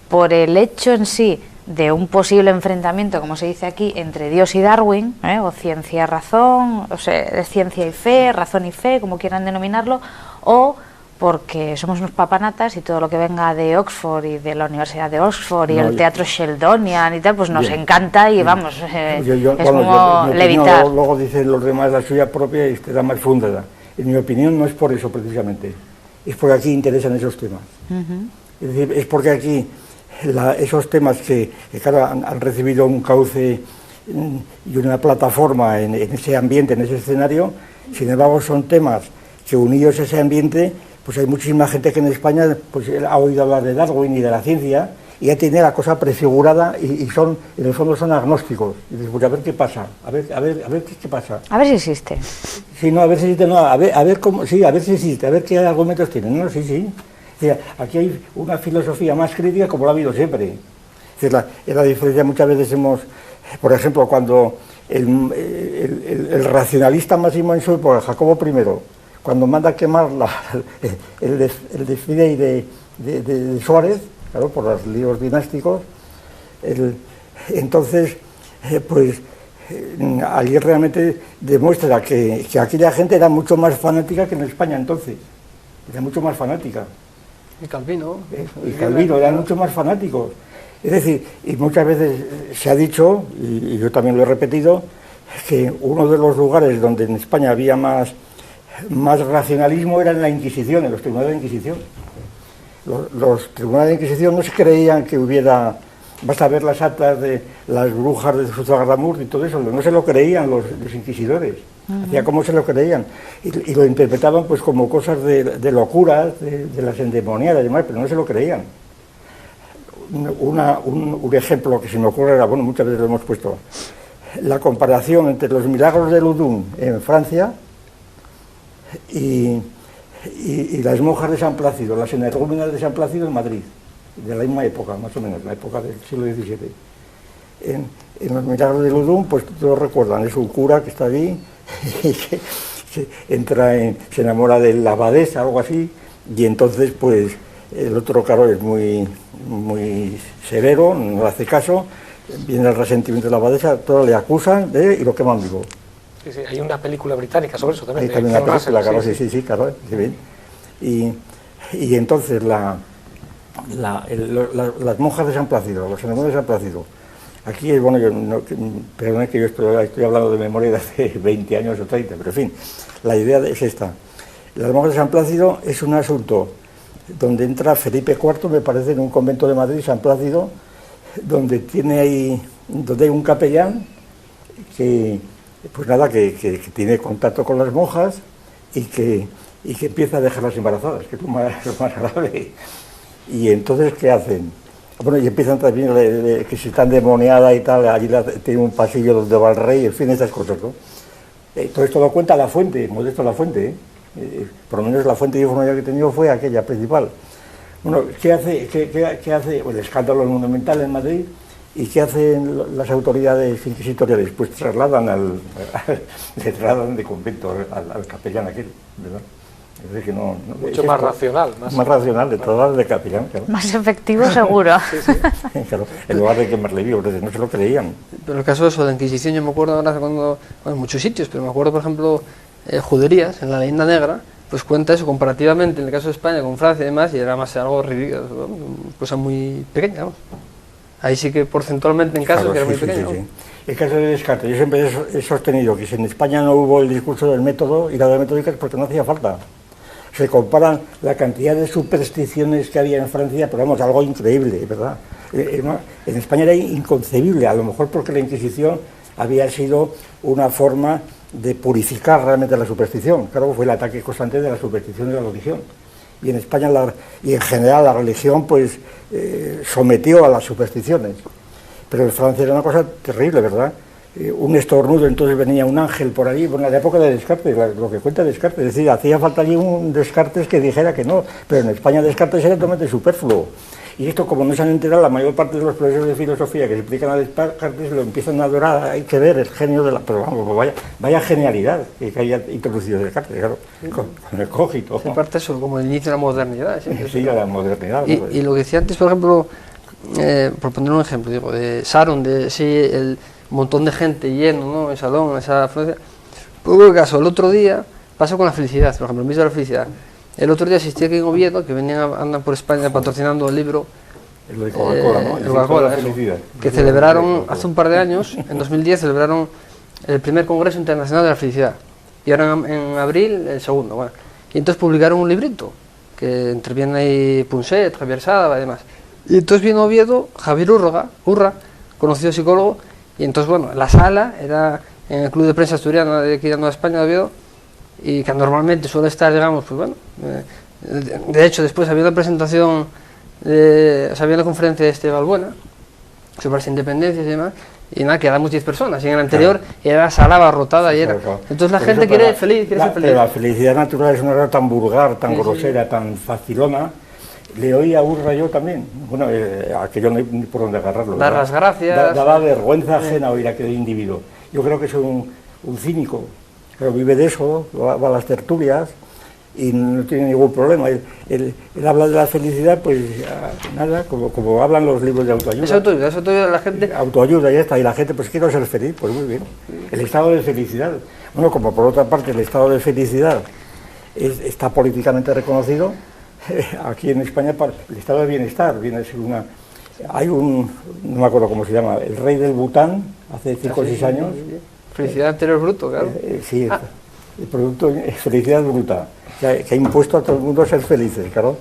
por el hecho en sí de un posible enfrentamiento, como se dice aquí, entre Dios y Darwin, o ciencia-razón, o sea, ciencia y fe, razón y fe, como quieran denominarlo, o porque somos unos papanatas y todo lo que venga de Oxford y de la Universidad de Oxford y el teatro Sheldonian y tal, pues nos encanta y vamos, es como levitar. Luego dicen los demás la suya propia y está más fundada. En mi opinión no es por eso precisamente, es porque aquí interesan esos temas. Es decir, es porque aquí esos temas que claro, han recibido un cauce y una plataforma en ese ambiente, en ese escenario, sin embargo son temas que unidos a ese ambiente, pues hay muchísima gente que en España pues, ha oído hablar de Darwin y de la ciencia y ya tiene la cosa prefigurada y son, en el fondo son agnósticos. Y dices, pues a ver qué pasa, a ver qué pasa. A ver si existe. Sí, no, a ver si existe, no, a ver cómo, sí, a ver si existe, a ver qué argumentos tienen, no, sí. O sea, aquí hay una filosofía más crítica como lo ha habido siempre. Es decir, la diferencia muchas veces por ejemplo, cuando el racionalista máximo en su época, Jacobo I, cuando manda quemar el desfile de Suárez, claro, por los líos dinásticos, entonces, pues, allí realmente demuestra que aquella gente era mucho más fanática que en España entonces, era mucho más fanática. Y Calvino. Y Calvino, eran mucho más fanáticos. Es decir, y muchas veces se ha dicho, y yo también lo he repetido, que uno de los lugares donde en España había más racionalismo era en la Inquisición, en los tribunales de Inquisición. Los tribunales de Inquisición no se creían que hubiera... Basta ver las actas de las brujas de Sotogardamurd y todo eso, no se lo creían los inquisidores. Hacía como se lo creían y lo interpretaban pues como cosas de locuras, de las endemoniadas y demás, pero no se lo creían. Un ejemplo que se me ocurre era, bueno, muchas veces lo hemos puesto, la comparación entre los milagros de Loudun en Francia y las monjas de San Plácido, las energúmenas de San Plácido en Madrid, de la misma época, más o menos, la época del siglo XVII. En los milagros de Loudun, pues todos recuerdan, es un cura que está allí y que se enamora de la abadesa, algo así, y entonces pues el otro, claro, es muy severo, no le hace caso, viene el resentimiento de la abadesa, todos le acusan y lo queman vivo. Sí, sí, hay una película británica sobre eso también. Hay también una película, claro, sí, claro, sí, bien. Y entonces las monjas de San Plácido, los enamorados de San Plácido, aquí, bueno, perdón, que yo estoy hablando de memoria de hace 20 años o 30, pero en fin, la idea es esta. Las monjas de San Plácido es un asunto donde entra Felipe IV, me parece, en un convento de Madrid, San Plácido, donde hay un capellán que, pues nada, que tiene contacto con las monjas y que empieza a dejarlas embarazadas, que es lo más grave. Y entonces, ¿qué hacen? Bueno, y empiezan también que si están demoniadas y tal, allí tiene un pasillo donde va el rey, en fin, estas cosas, ¿no? Todo esto lo cuenta La Fuente, Modesto La Fuente, por lo menos la fuente de información que he tenido fue aquella principal. Bueno, ¿qué hace el escándalo monumental en Madrid? ¿Y qué hacen las autoridades inquisitoriales? Pues trasladan de convento al capellán aquel, ¿verdad? Es decir, que mucho más racional. Más racional, de todas de capellán, claro. Más efectivo, seguro. Sí. Claro, en lugar de quemarle vivo, no se lo creían. Pero el caso de eso, de la Inquisición, yo me acuerdo ahora en muchos sitios, pero me acuerdo, por ejemplo, Juderías, en la Leyenda Negra, pues cuenta eso comparativamente, en el caso de España, con Francia y demás, y era más algo ridículo, cosa muy pequeña, ¿no? Ahí sí que porcentualmente en casos, claro, que era muy pequeño. Sí. El caso de Descartes, yo siempre he sostenido que si en España no hubo el discurso del método y la de metódica es porque no hacía falta. Se comparan la cantidad de supersticiones que había en Francia, pero vamos, algo increíble, ¿verdad? En España era inconcebible, a lo mejor porque la Inquisición había sido una forma de purificar realmente la superstición. Claro, fue el ataque constante de la superstición y de la religión. Y en España, y en general, la religión, pues, sometió a las supersticiones. Pero en Francia era una cosa terrible, ¿verdad? Un estornudo, entonces venía un ángel por ahí, bueno, en la época de Descartes, lo que cuenta Descartes, es decir, hacía falta allí un Descartes que dijera que no, pero en España Descartes era totalmente superfluo. Y esto, como no se han enterado, la mayor parte de los profesores de filosofía que se explican a Descartes lo empiezan a adorar, hay que ver el genio de la... Pero vamos, vaya genialidad que haya introducido Descartes, claro, con el cogito. ¿No? Aparte eso, como el inicio de la modernidad. Sí, la modernidad. Y lo que decía antes, por ejemplo, por poner un ejemplo, digo, de Sharon, de sí, el montón de gente lleno, ¿no? En salón, en esa afluencia. Por el caso, el otro día pasó con la felicidad, por ejemplo, el mes de la felicidad. El otro día asistí aquí en Oviedo, que andan por España patrocinando el libro. El de Coca-Cola, ¿no? El Coca-Cola, que celebraron hace un par de años, en 2010, celebraron el primer Congreso Internacional de la Felicidad. Y ahora en abril, el segundo. Bueno. Y entonces publicaron un librito, que interviene ahí Punset, Javier Sada y demás. Y entonces vino Oviedo, Javier Urra, conocido psicólogo, y entonces, bueno, la sala era en el Club de Prensa Asturiana de aquí de Nueva España de Oviedo, y que normalmente suele estar, digamos, pues bueno, de hecho después había una presentación, había una conferencia de Balbuena sobre las independencias y demás, y nada, quedamos 10 personas, y en el anterior era la sala abarrotada y era... Entonces la gente quiere ser feliz. Pero la felicidad natural es una cosa tan vulgar, tan grosera, tan facilona. Le oí a Urra yo también, bueno, aquello no hay ni por dónde agarrarlo. Dar las gracias. Daba vergüenza ajena oír a aquel individuo. Yo creo que es un cínico, pero vive de eso, va a las tertulias y no tiene ningún problema. Él habla de la felicidad, pues nada, como hablan los libros de autoayuda. Es autoayuda, la gente... Autoayuda, ya está, y la gente, pues quiero ser feliz, pues muy bien. El estado de felicidad. Bueno, como por otra parte el estado de felicidad está políticamente reconocido, aquí en España el estado de bienestar viene a ser no me acuerdo cómo se llama, el rey del Bután, hace 5 o 6 años. Felicidad anterior bruto, claro. Sí, el producto felicidad bruta, que ha impuesto a todo el mundo a ser felices, claro.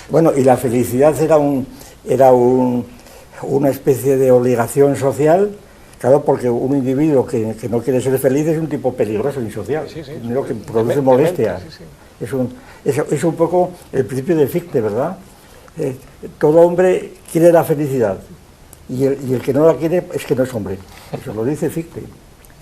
Bueno, y la felicidad era una especie de obligación social, claro, porque un individuo que no quiere ser feliz es un tipo peligroso, insocial, lo que produce molestias. Es un poco el principio de Fichte, ¿verdad? Todo hombre quiere la felicidad y el que no la quiere es que no es hombre. Eso lo dice Fichte.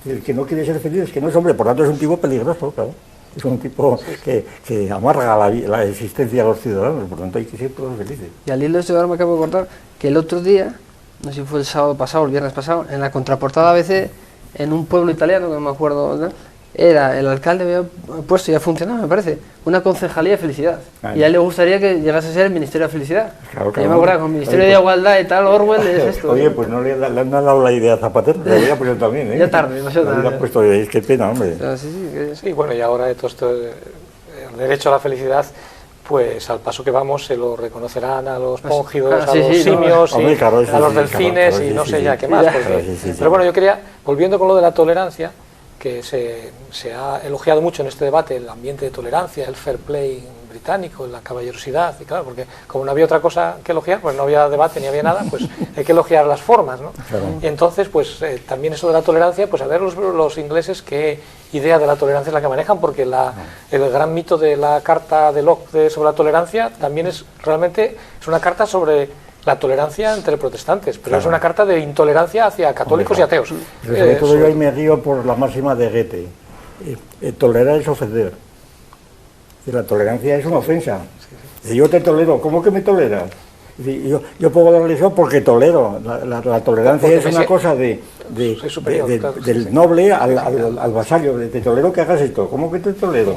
El que no quiere ser feliz es que no es hombre, por tanto es un tipo peligroso, claro. Es un tipo que amarga la existencia de los ciudadanos, por tanto hay que ser todos felices. Y al hilo de esto ahora me acabo de acordar que el otro día, no sé si fue el sábado pasado o el viernes pasado, en la contraportada ABC, en un pueblo italiano, que no me acuerdo, ¿verdad?, era, el alcalde había puesto, ya funcionaba, me parece, una concejalía de felicidad. Claro. Y a él le gustaría que llegase a ser el Ministerio de Felicidad. Claro, Y yo me acuerdo, con el Ministerio de Igualdad y tal, Orwell es esto. Oye, pues no le han dado la idea a Zapatero, le había puesto también, ¿eh? Ya tarde, demasiado tarde. Le había puesto, es que pena, hombre. Sí, bueno, y ahora todo esto, el derecho a la felicidad, pues al paso que vamos se lo reconocerán a los póngidos, a los simios, no, hombre, claro, a los delfines claro, y no sí, sé sí, ya sí. qué más. Claro, Porque, sí. pero bueno, yo quería, volviendo con lo de la tolerancia, que se ha elogiado mucho en este debate el ambiente de tolerancia, el fair play británico, la caballerosidad, y claro, porque como no había otra cosa que elogiar, pues no había debate ni había nada, pues hay que elogiar las formas, ¿no? Claro. Y entonces, pues también eso de la tolerancia, pues a ver los ingleses qué idea de la tolerancia es la que manejan, porque el gran mito de la carta de Locke sobre la tolerancia también es realmente es una carta sobre la tolerancia entre protestantes, pero es una carta de intolerancia hacia católicos y ateos. Pero sobre todo yo ahí me río por la máxima de Goethe. Tolerar es ofender. La tolerancia es una ofensa. Yo te tolero, ¿cómo que me toleras? Yo puedo darle eso porque tolero. La tolerancia es una cosa del noble al vasallo. Te tolero que hagas esto, ¿cómo que te tolero?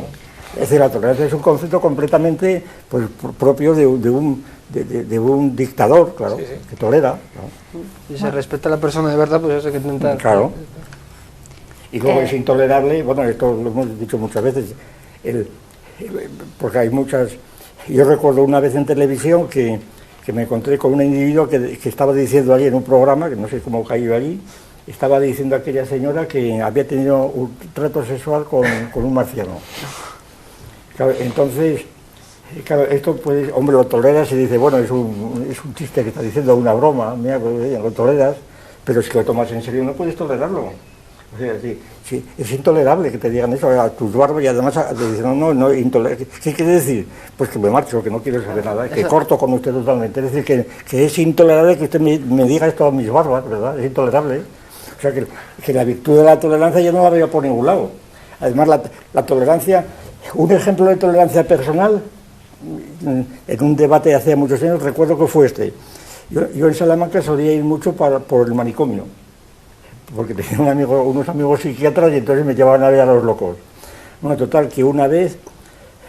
Es decir, la tolerancia es un concepto completamente pues, propio de un dictador, claro, que tolera. ¿No? Y se respeta a la persona de verdad, pues eso hay que intentar. Claro. Y luego es intolerable, bueno, esto lo hemos dicho muchas veces, porque hay muchas... Yo recuerdo una vez en televisión que me encontré con un individuo que estaba diciendo allí en un programa, que no sé cómo cayó allí, estaba diciendo a aquella señora que había tenido un trato sexual con un marciano. Claro, entonces, claro, esto pues, hombre, lo toleras y dice, bueno, es un chiste que está diciendo, una broma, mira, pues, lo toleras, pero si lo tomas en serio no puedes tolerarlo. O sea, sí, es intolerable que te digan eso a tus barbas y además te dicen, no, intolerable. ¿Qué quiere decir? Pues que me marcho, que no quiero saber nada, que corto con usted totalmente. Es decir, que es intolerable que usted me diga esto a mis barbas, ¿verdad? Es intolerable. O sea, que la virtud de la tolerancia yo no la veo por ningún lado. Además, la tolerancia, un ejemplo de tolerancia personal, en un debate hace muchos años, recuerdo que fue este. Yo en Salamanca solía ir mucho por el manicomio, porque tenía unos amigos psiquiatras y entonces me llevaban a ver a los locos. Bueno, total, que una vez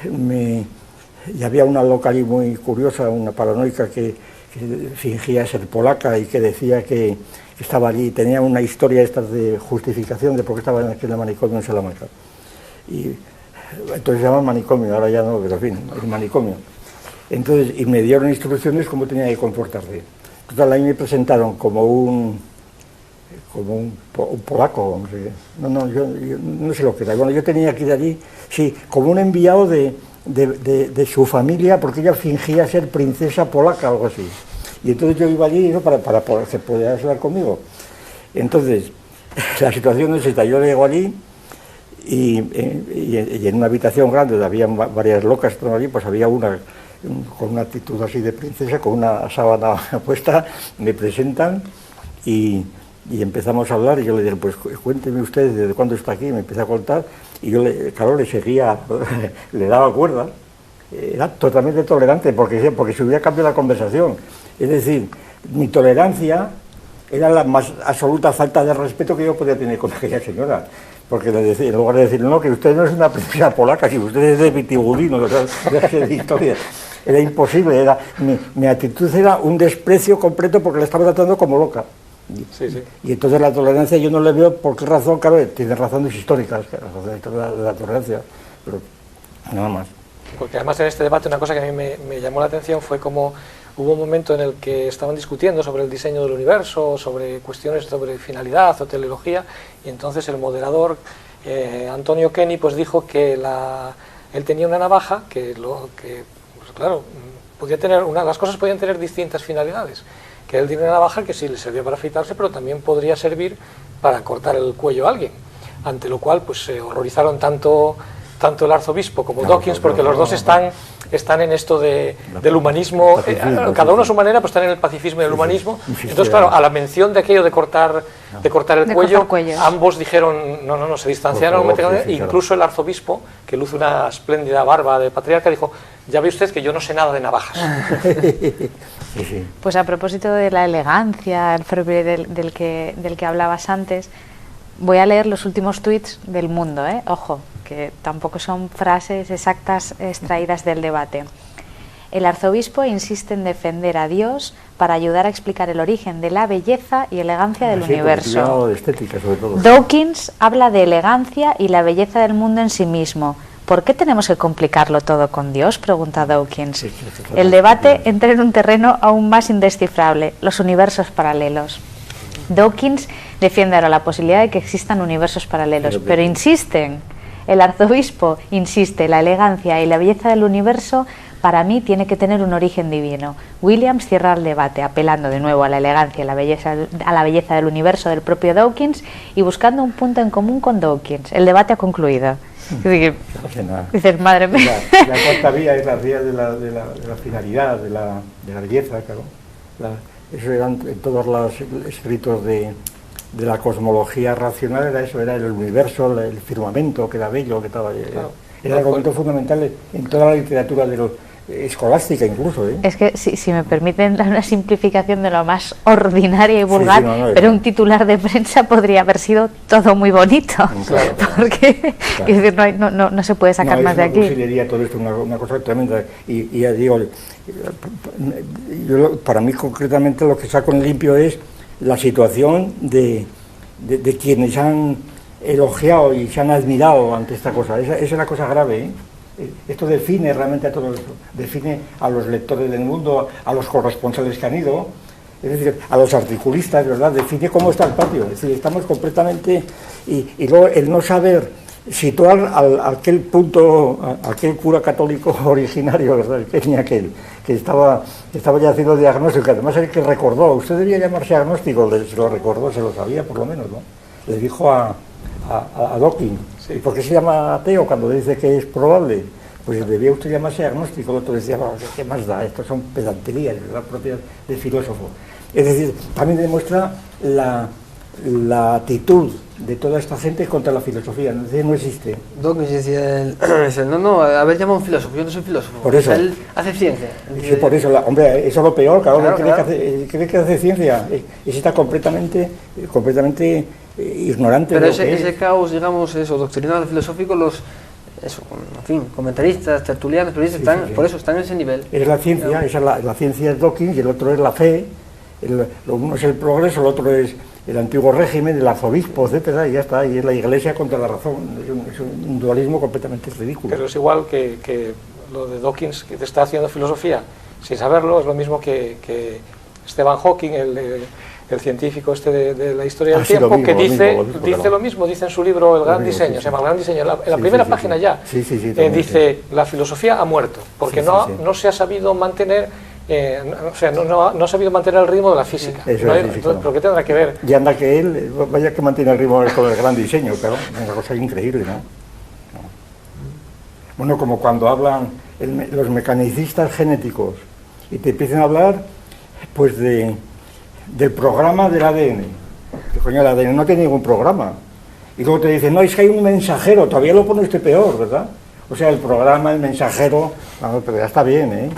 y había una loca allí muy curiosa, una paranoica que fingía ser polaca y que decía que estaba allí, tenía una historia esta de justificación de por qué estaba en aquel manicomio en Salamanca. Y entonces se llama manicomio, ahora ya no, pero en fin, el manicomio. Entonces, y me dieron instrucciones cómo tenía que comportarse. Total, ahí me presentaron como un polaco, yo no sé lo que era. Bueno, yo tenía que ir allí, sí, como un enviado de su familia, porque ella fingía ser princesa polaca o algo así. Y entonces yo iba allí para que pudiera hablar conmigo. Entonces, la situación es esta, yo llego allí y en una habitación grande donde había varias locas allí, pues había una con una actitud así de princesa, con una sábana puesta, me presentan y empezamos a hablar y yo le dije, pues cuénteme usted desde cuándo está aquí, me empecé a contar y yo, claro, le seguía, le daba cuerda, era totalmente tolerante porque se hubiera cambiado la conversación. Es decir, mi tolerancia era la más absoluta falta de respeto que yo podía tener con aquella señora. Porque en lugar de decir, no, que usted no es una princesa polaca, que usted es de Vitigudino, de historia. Era imposible, mi actitud era un desprecio completo porque la estaba tratando como loca. Y entonces la tolerancia yo no le veo por qué razón, claro, tiene razones históricas, la tolerancia, pero nada más. Porque además en este debate una cosa que a mí me llamó la atención fue como hubo un momento en el que estaban discutiendo sobre el diseño del universo, sobre cuestiones sobre finalidad o teleología, y entonces el moderador, Antonio Kenny, pues dijo que él tenía una navaja que pues claro, podía tener las cosas podían tener distintas finalidades, que él tiene una navaja que sí le servía para afeitarse, pero también podría servir para cortar el cuello a alguien, ante lo cual pues se horrorizaron tanto el arzobispo como Dawkins, porque los dos están en esto del humanismo, cada uno a su manera, pues están en el pacifismo y el humanismo. Entonces, claro, a la mención de aquello de cortar el cuello, ambos dijeron, no, se distanciaron, incluso el arzobispo, que luce una espléndida barba de patriarca, dijo, ya ve usted que yo no sé nada de navajas. Pues a propósito de la elegancia, el fervor del que hablabas antes, Voy a leer los últimos tweets del Mundo, ojo, que tampoco son frases exactas extraídas del debate. El arzobispo insiste en defender a Dios para ayudar a explicar el origen de la belleza y elegancia del universo. De estética, sobre todo. Dawkins habla de elegancia y la belleza del mundo en sí mismo. ¿Por qué tenemos que complicarlo todo con Dios?, pregunta Dawkins. El debate entra en un terreno aún más indescifrable, los universos paralelos. Dawkins defiende ahora la posibilidad de que existan universos paralelos, pero insisten, el arzobispo insiste, la elegancia y la belleza del universo para mí tiene que tener un origen divino. Williams cierra el debate apelando de nuevo a la elegancia y a la belleza del universo del propio Dawkins y buscando un punto en común con Dawkins. El debate ha concluido. Dices, madre mía. La cuarta vía es la vía de la finalidad, de la belleza, claro. Eso eran en todos los escritos de la cosmología racional, era el universo, el firmamento, que era bello, que estaba... Claro. Era el argumento fundamental en toda la literatura escolástica incluso. Es que, si me permiten una simplificación de lo más ordinaria y vulgar, pero un titular de prensa podría haber sido todo muy bonito, claro, porque claro. No se puede sacar más de aquí. Sería todo esto una cosa tremenda, y ya digo, para mí concretamente lo que saco en limpio es la situación de quienes han elogiado y se han admirado ante esta cosa. Esa es la cosa grave, Esto define realmente a todo esto, define a los lectores del Mundo, a los corresponsales que han ido, es decir, a los articulistas, ¿verdad? Define cómo está el patio, es decir, estamos completamente, y luego el no saber situar aquel punto, aquel cura católico originario, ¿verdad? Que estaba ya haciendo diagnóstico, que además el que recordó, usted debía llamarse agnóstico, se lo recordó, se lo sabía por lo menos, ¿no? Le dijo a Dawkins, sí. ¿Y por qué se llama ateo cuando dice que es probable? Pues debía usted llamarse agnóstico. El otro decía, bueno, ¿qué más da? Estos son pedanterías, ¿verdad?, propias del filósofo. Es decir, también demuestra la actitud de toda esta gente contra la filosofía, es decir, no existe. Dawkins decía, no, a ver, llama a un filósofo, yo no soy filósofo. Por eso. Él hace ciencia. Sí, por eso, hombre, eso es lo peor, claro. Cree que hace ciencia, y está completamente ignorante. Pero ese caos, digamos, eso, doctrinal, filosófico, en fin, comentaristas, tertulianos, periodistas, por eso están en ese nivel. Es la ciencia, esa es la ciencia es Dawkins, y el otro es la fe, lo uno es el progreso, el otro es el antiguo régimen, el arzobispo, etcétera, y ya está, y es la Iglesia contra la razón, es un dualismo completamente ridículo. Pero es igual que lo de Dawkins, que te está haciendo filosofía sin saberlo, es lo mismo que Stephen Hawking, el científico de la historia del tiempo, que dice lo mismo, dice en su libro El Gran Diseño, se llama El Gran Diseño, en la primera página ya, dice, la filosofía ha muerto, porque no se ha sabido mantener, no ha sabido mantener el ritmo de la física. ¿Pero qué tendrá que ver? Y anda que él vaya que mantiene el ritmo con el Gran Diseño, claro, es una cosa increíble, ¿no? Bueno, como cuando hablan los mecanicistas genéticos y te empiezan a hablar, pues del programa del ADN. Que coño, el ADN no tiene ningún programa. Y luego te dicen, no, es que hay un mensajero, todavía lo pone usted peor, ¿verdad? O sea, el programa, el mensajero, no, pero ya está bien,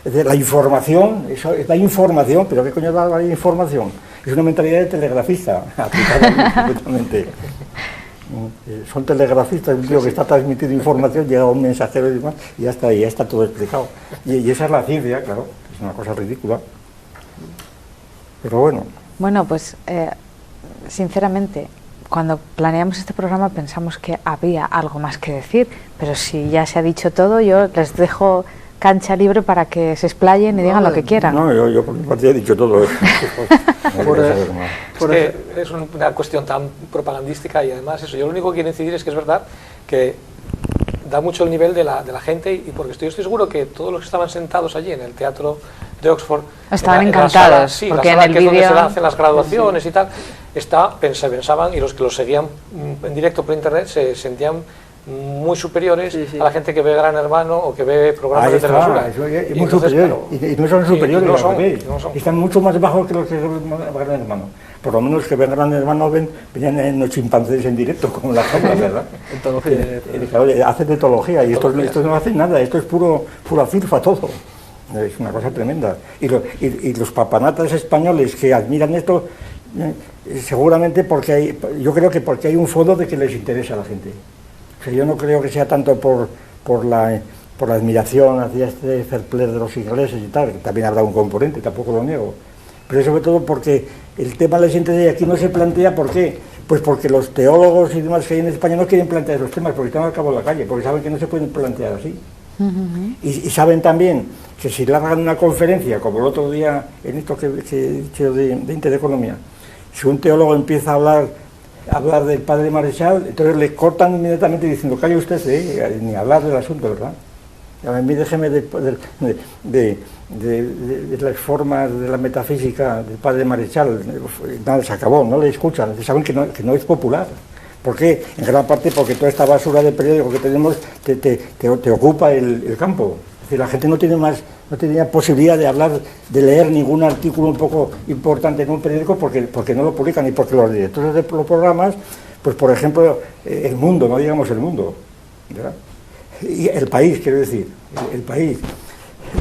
Es decir, la información, eso es la información, pero ¿qué coño da la información? Es una mentalidad de telegrafista, aplicada completamente. Son telegrafistas, un tío que está transmitiendo información, llega un mensajero y demás, y ya está todo explicado. Y esa es la ciencia, claro, es una cosa ridícula. Pero bueno. Bueno, pues sinceramente, cuando planeamos este programa pensamos que había algo más que decir, pero si ya se ha dicho todo, yo les dejo cancha libre para que se explayen y digan lo que quieran. No, yo por mi parte he dicho todo. Es que es una cuestión tan propagandística y además eso, yo lo único que quiero incidir es que es verdad que da mucho el nivel de la gente, y porque yo estoy seguro que todos los que estaban sentados allí en el teatro de Oxford estaban encantados, porque en el vídeo es donde se hacen las graduaciones y tal, pensaban, y los que los seguían en directo por internet se sentían muy superiores a la gente que ve Gran Hermano o que ve programas de televisión. Es muy superior, y no son superiores, no son. Están mucho más bajos que los que ven Gran Hermano. Por lo menos que ven Gran Hermano venían en los chimpancés en directo, como la jaula, ¿verdad? Hacen etología, y estos no hacen nada, esto es pura filfa todo. Es una cosa tremenda. Y los papanatas españoles que admiran esto, Seguramente yo creo que porque hay un fondo de que les interesa a la gente. O sea, yo no creo que sea tanto por la admiración hacia este fair play de los ingleses y tal, que también habrá un componente, tampoco lo niego, pero sobre todo porque el tema les interesa y aquí no se plantea. ¿Por qué? Pues porque los teólogos y demás que hay en España no quieren plantear esos temas, porque están al cabo de la calle, porque saben que no se pueden plantear así. Y saben también que si largan una conferencia, como el otro día en esto que he dicho de Intereconomía, si un teólogo empieza a hablar del padre Marechal, entonces le cortan inmediatamente diciendo, calle usted, ni hablar del asunto, ¿verdad? A mí déjeme de las formas de la metafísica del padre Marechal, nada, se acabó, no le escuchan, saben que no es popular. ¿Por qué? En gran parte porque toda esta basura de periódico que tenemos te ocupa el campo. Es decir, la gente no tenía posibilidad de hablar, de leer ningún artículo un poco importante en un periódico porque no lo publican y porque los directores de los programas, pues por ejemplo, El Mundo, no digamos El Mundo, ¿verdad? Y El País, quiero decir, el País.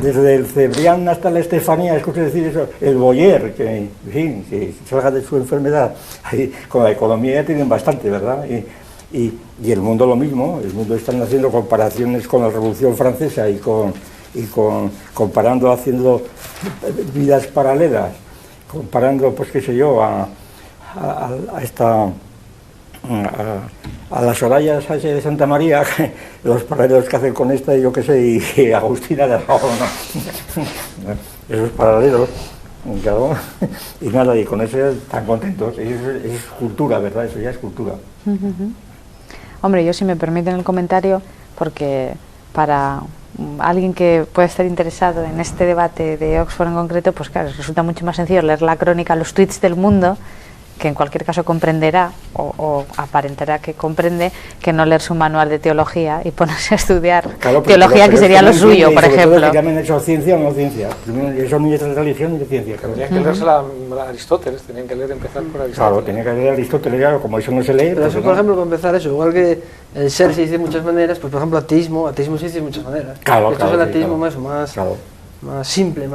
Desde el Cebrián hasta la Estefanía, escuché decir eso, el Boyer, que, en fin, que salga de su enfermedad. Ahí, con la economía ya tienen bastante, ¿verdad? Y El Mundo lo mismo. El Mundo están haciendo comparaciones con la Revolución Francesa y comparando, haciendo vidas paralelas, comparando, pues qué sé yo, a la Soraya Sánchez de Santa María, los paralelos que hacen con esta, y yo qué sé, y Agustina de Aragón, ¿no? Esos paralelos, claro, y nada, y con eso están contentos. Eso es cultura, ¿verdad? Eso ya es cultura. Hombre, yo, si me permiten el comentario, porque para alguien que pueda estar interesado en este debate de Oxford en concreto, pues claro, resulta mucho más sencillo leer la crónica, los tweets del Mundo, que en cualquier caso comprenderá o aparentará que comprende, que no leer su manual de teología y ponerse a estudiar teología, que sería lo suyo, por ejemplo. Que llamen hecho ciencia o no ciencia. Eso ni es de religión ni de ciencia. Tendrían que leerse la Aristóteles, tenían que empezar por Aristóteles. Claro, tenía que leer Aristóteles, claro, como eso no se lee. Pero eso, por ejemplo, para empezar eso, igual que el ser se dice de muchas maneras, pues por ejemplo ateísmo se dice de muchas maneras. Claro, esto es el ateísmo más simple,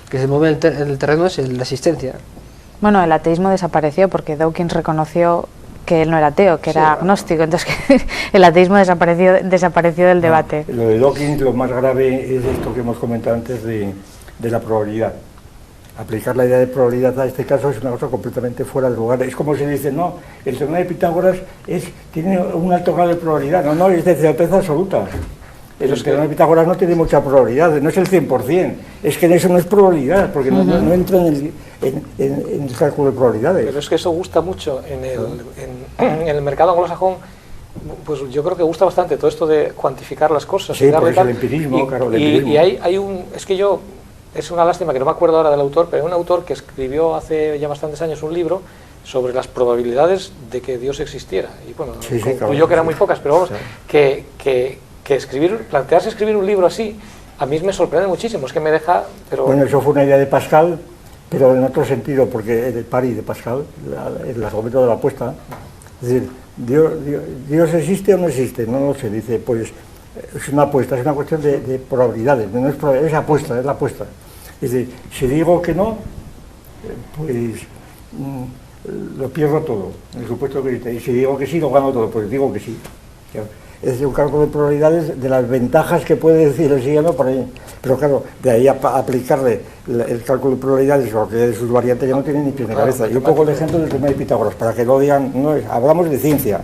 que se mueve el terreno es la existencia. Bueno, el ateísmo desapareció porque Dawkins reconoció que él no era ateo, que era agnóstico, entonces el ateísmo desapareció del debate. Lo de Dawkins, lo más grave es esto que hemos comentado antes de la probabilidad. Aplicar la idea de probabilidad a este caso es una cosa completamente fuera de lugar. Es como si dicen, no, el teorema de Pitágoras tiene un alto grado de probabilidad. No, es de certeza absoluta. El teorema de Pitágoras no tiene mucha probabilidad, no es el 100%, es que en eso no es probabilidad, porque no entra en el cálculo de probabilidades. Pero es que eso gusta mucho en el mercado anglosajón. Pues yo creo que gusta bastante todo esto de cuantificar las cosas. Sí, porque es el empirismo, claro, el empirismo. Y hay es una lástima que no me acuerdo ahora del autor, pero hay un autor que escribió hace ya bastantes años un libro sobre las probabilidades de que Dios existiera. Y bueno, concluyó que eran muy pocas, pero vamos, que plantearse escribir un libro así, a mí me sorprende muchísimo, es que me deja... Bueno, eso fue una idea de Pascal, pero en otro sentido, porque el París de Pascal, el argumento de la apuesta, es decir, ¿Dios existe o no existe? No lo sé, dice, pues es una apuesta, es una cuestión de probabilidades, no es probabilidad, es apuesta, es la apuesta. Es decir, si digo que no, pues lo pierdo todo, en el supuesto que existe, y si digo que sí, lo gano todo, pues digo que sí. Es decir, un cálculo de probabilidades de las ventajas que puede decir el sí o no por ahí. Pero claro, de ahí a aplicarle el cálculo de probabilidades o que de sus variantes ya no tiene ni pies de cabeza. Yo pongo el ejemplo del teorema de Pitágoras, para que no digan, hablamos de ciencia.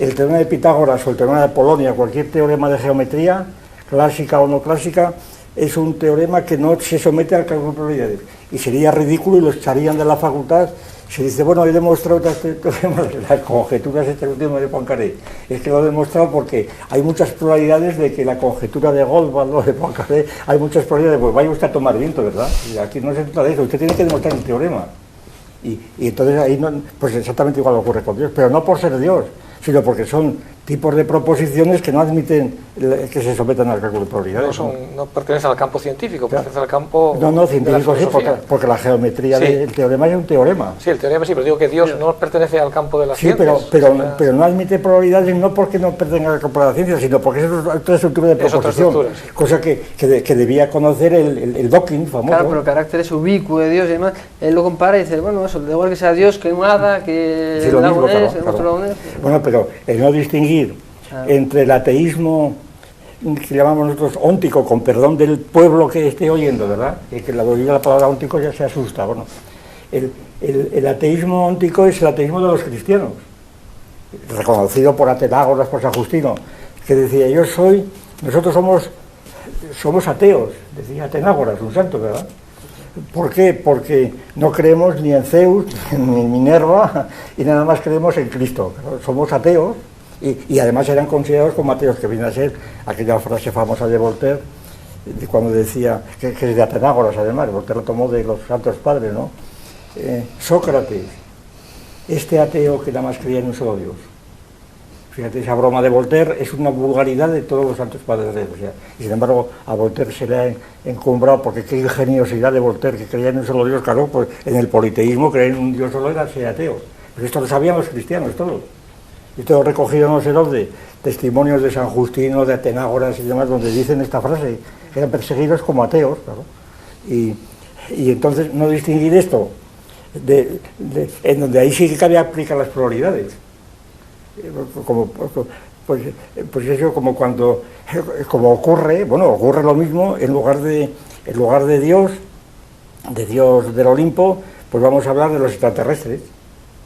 El teorema de Pitágoras o el teorema de Polonia, cualquier teorema de geometría, clásica o no clásica, es un teorema que no se somete al cálculo de probabilidades. Y sería ridículo y lo echarían de la facultad. Se dice, bueno, he demostrado este teorema de las conjeturas este último de Poincaré. Es que lo he demostrado porque hay muchas probabilidades de que la conjetura de Goldbach o de Poincaré, hay muchas probabilidades, pues vaya usted a tomar viento, ¿verdad? Y aquí no se trata de eso, usted tiene que demostrar el teorema. Y entonces ahí, pues exactamente igual ocurre con Dios, pero no por ser Dios, sino porque son tipos de proposiciones que no admiten que se sometan al cálculo de probabilidades. No pertenecen al campo científico, Claro. pertenecen al campo No, científico de la sí, porque la geometría Sí. del teorema es un teorema. Sí, el teorema sí, pero digo que Dios no pertenece al campo de las Sí, ciencias. pero no admite probabilidades no porque no pertenga al campo de la ciencia, sino porque es otra estructura de Es otra proposición, estructura, sí. cosa que debía conocer el Dawkins famoso. Claro, pero el carácter es ubicuo de Dios y demás, él lo compara y dice, bueno, eso, da igual que sea Dios, que un hada, que Sí, lo el mismo, lagonés, claro, el claro. monstruo lagonés. Bueno, pero el no distinguir entre el ateísmo que llamamos nosotros óntico, con perdón del pueblo que esté oyendo, ¿verdad? Que la oír la palabra óntico ya se asusta. Bueno, el ateísmo óntico es el ateísmo de los cristianos, reconocido por Atenágoras, por San Justino, que decía, nosotros somos ateos, decía Atenágoras, un santo, ¿verdad? ¿Por qué? Porque no creemos ni en Zeus, ni en Minerva, y nada más creemos en Cristo. Somos ateos, y además eran considerados como ateos, que viene a ser aquella frase famosa de Voltaire, cuando decía, que es de Atenágoras además, Voltaire lo tomó de los santos padres, ¿no? Sócrates, este ateo que nada más creía en un solo Dios. Fíjate, esa broma de Voltaire es una vulgaridad de todos los santos padres de Dios. Y sin embargo, a Voltaire se le ha encumbrado, porque qué ingeniosidad de Voltaire, que creía en un solo Dios. Claro, pues en el politeísmo creer en un Dios solo era ser ateo. Pero esto lo sabían los cristianos todos. Y todo recogido en los Heros de testimonios de San Justino, de Atenágoras y demás, donde dicen esta frase, que eran perseguidos como ateos, claro. Y entonces no distinguir esto, en donde ahí sí que cabe aplicar las probabilidades. Pues eso, como ocurre lo mismo en lugar de Dios del Olimpo, pues vamos a hablar de los extraterrestres,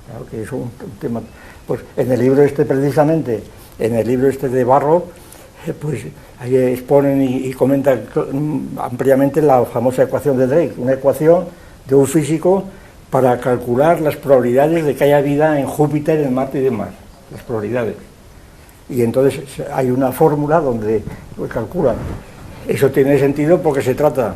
claro, que es un tema. Pues en el libro precisamente, en el libro de Barrow, pues ahí exponen y comentan ampliamente la famosa ecuación de Drake, una ecuación de un físico para calcular las probabilidades de que haya vida en Júpiter, en Marte y demás, las probabilidades. Y entonces hay una fórmula donde calculan. Eso tiene sentido porque se trata,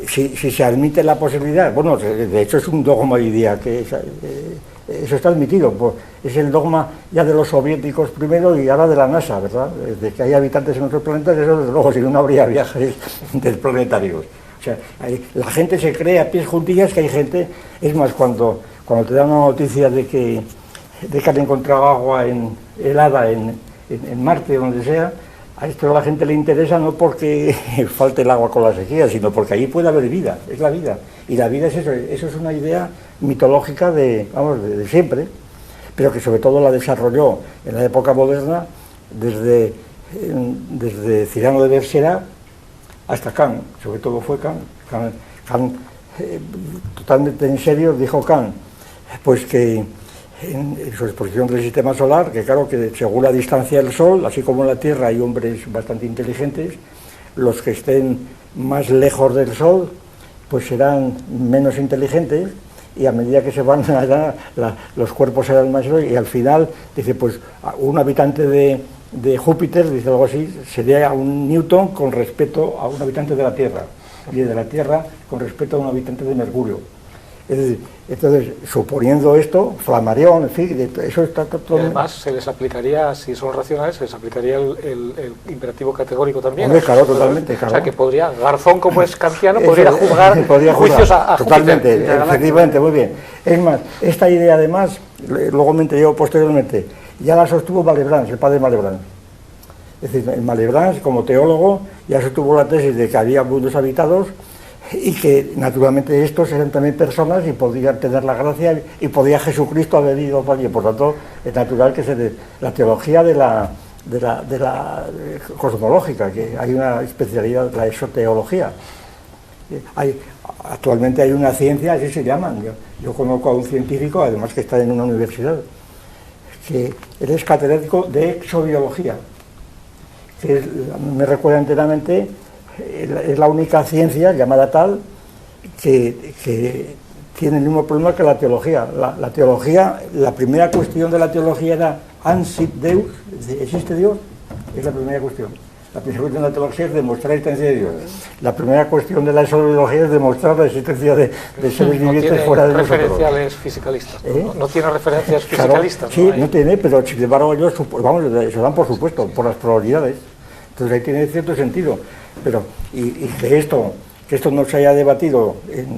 si se admite la posibilidad, bueno, de hecho es un dogma hoy día, que eso está admitido, pues, es el dogma ya de los soviéticos primero y ahora de la NASA, ¿verdad? De que hay habitantes en otros planetas, eso desde luego, si no, no habría viajes interplanetarios. O sea, la gente se cree a pies juntillas que hay gente, es más, cuando te dan una noticia de que han encontrado agua helada en Marte, donde sea, a esto a la gente le interesa no porque falte el agua con la sequía, sino porque allí puede haber vida, es la vida. Y la vida es eso es una idea mitológica de siempre, pero que sobre todo la desarrolló en la época moderna, desde Cirano de Bergerac hasta Kant, sobre todo fue Kant. Kant totalmente en serio dijo Kant, pues que en su exposición del sistema solar, que claro que según la distancia del Sol, así como en la Tierra hay hombres bastante inteligentes, los que estén más lejos del Sol pues serán menos inteligentes, y a medida que se van allá los cuerpos serán más, y al final dice, pues un habitante de Júpiter, dice algo así, sería un Newton con respecto a un habitante de la Tierra, y de la Tierra con respecto a un habitante de Mercurio. Es decir, entonces, suponiendo esto, Flammarion, en fin, eso está todo. Y además, se les aplicaría, si son racionales, se les aplicaría el imperativo categórico también. Hombre, claro, totalmente, claro. O sea, que podría, Garzón, como es kantiano, podría juzgar juicios a totalmente, Júpiter, efectivamente, muy bien. Es más, esta idea, además, luego me enteré posteriormente, ya la sostuvo Malebranche, el padre Malebranche. Es decir, el Malebranche, como teólogo, ya sostuvo la tesis de que había mundos habitados, y que naturalmente estos eran también personas y podían tener la gracia, y podía Jesucristo haber ido por allí. Por tanto, es natural que la teología de la cosmológica, que hay una especialidad, la exoteología. Actualmente hay una ciencia, así se llaman. Yo conozco a un científico, además que está en una universidad, que él es catedrático de exobiología, que me recuerda enteramente. Es la única ciencia llamada tal que tiene el mismo problema que la teología. La teología, la primera cuestión de la teología era ¿existe Deus? ¿Existe Dios? Es la primera cuestión. La primera cuestión de la teología es demostrar la existencia de Dios. La primera cuestión de la zoología es demostrar la existencia de seres vivientes fuera de nosotros. No tiene referenciales fisicalistas, ¿no? No tiene referencias Claro, fisicalistas. sí, ¿no? no tiene, pero sin embargo ellos, vamos, se dan por supuesto, por las probabilidades. Entonces ahí tiene cierto sentido. Pero, y que esto no se haya debatido,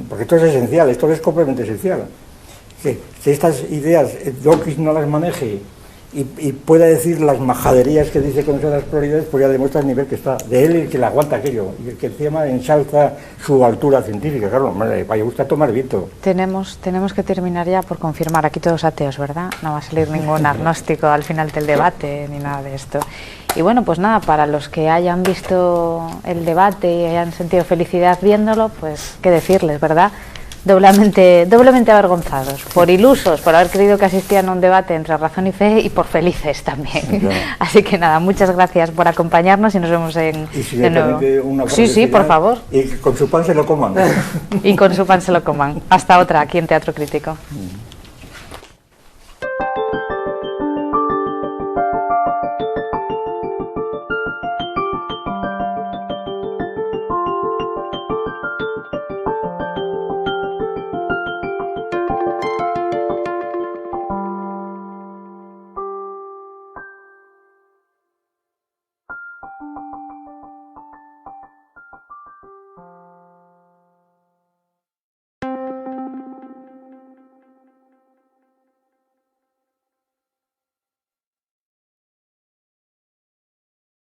porque esto es esencial, esto es completamente esencial. Que estas ideas Dawkins no las maneje y pueda decir las majaderías que dice con esas prioridades, pues ya demuestra el nivel que está de él, el que le aguanta aquello y el que encima ensalza su altura científica. Claro, vaya gusta tomar viento. Tenemos que terminar ya por confirmar, aquí todos ateos, ¿verdad? No va a salir ningún agnóstico al final del debate ni nada de esto. Y bueno, pues nada, para los que hayan visto el debate y hayan sentido felicidad viéndolo, pues qué decirles, ¿verdad? Doblemente avergonzados, por ilusos, por haber creído que asistían a un debate entre razón y fe, y por felices también. Claro. Así que nada, muchas gracias por acompañarnos y nos vemos de nuevo. Sí, por favor. Y con su pan se lo coman. Y con su pan se lo coman. Hasta otra, aquí en Teatro Crítico.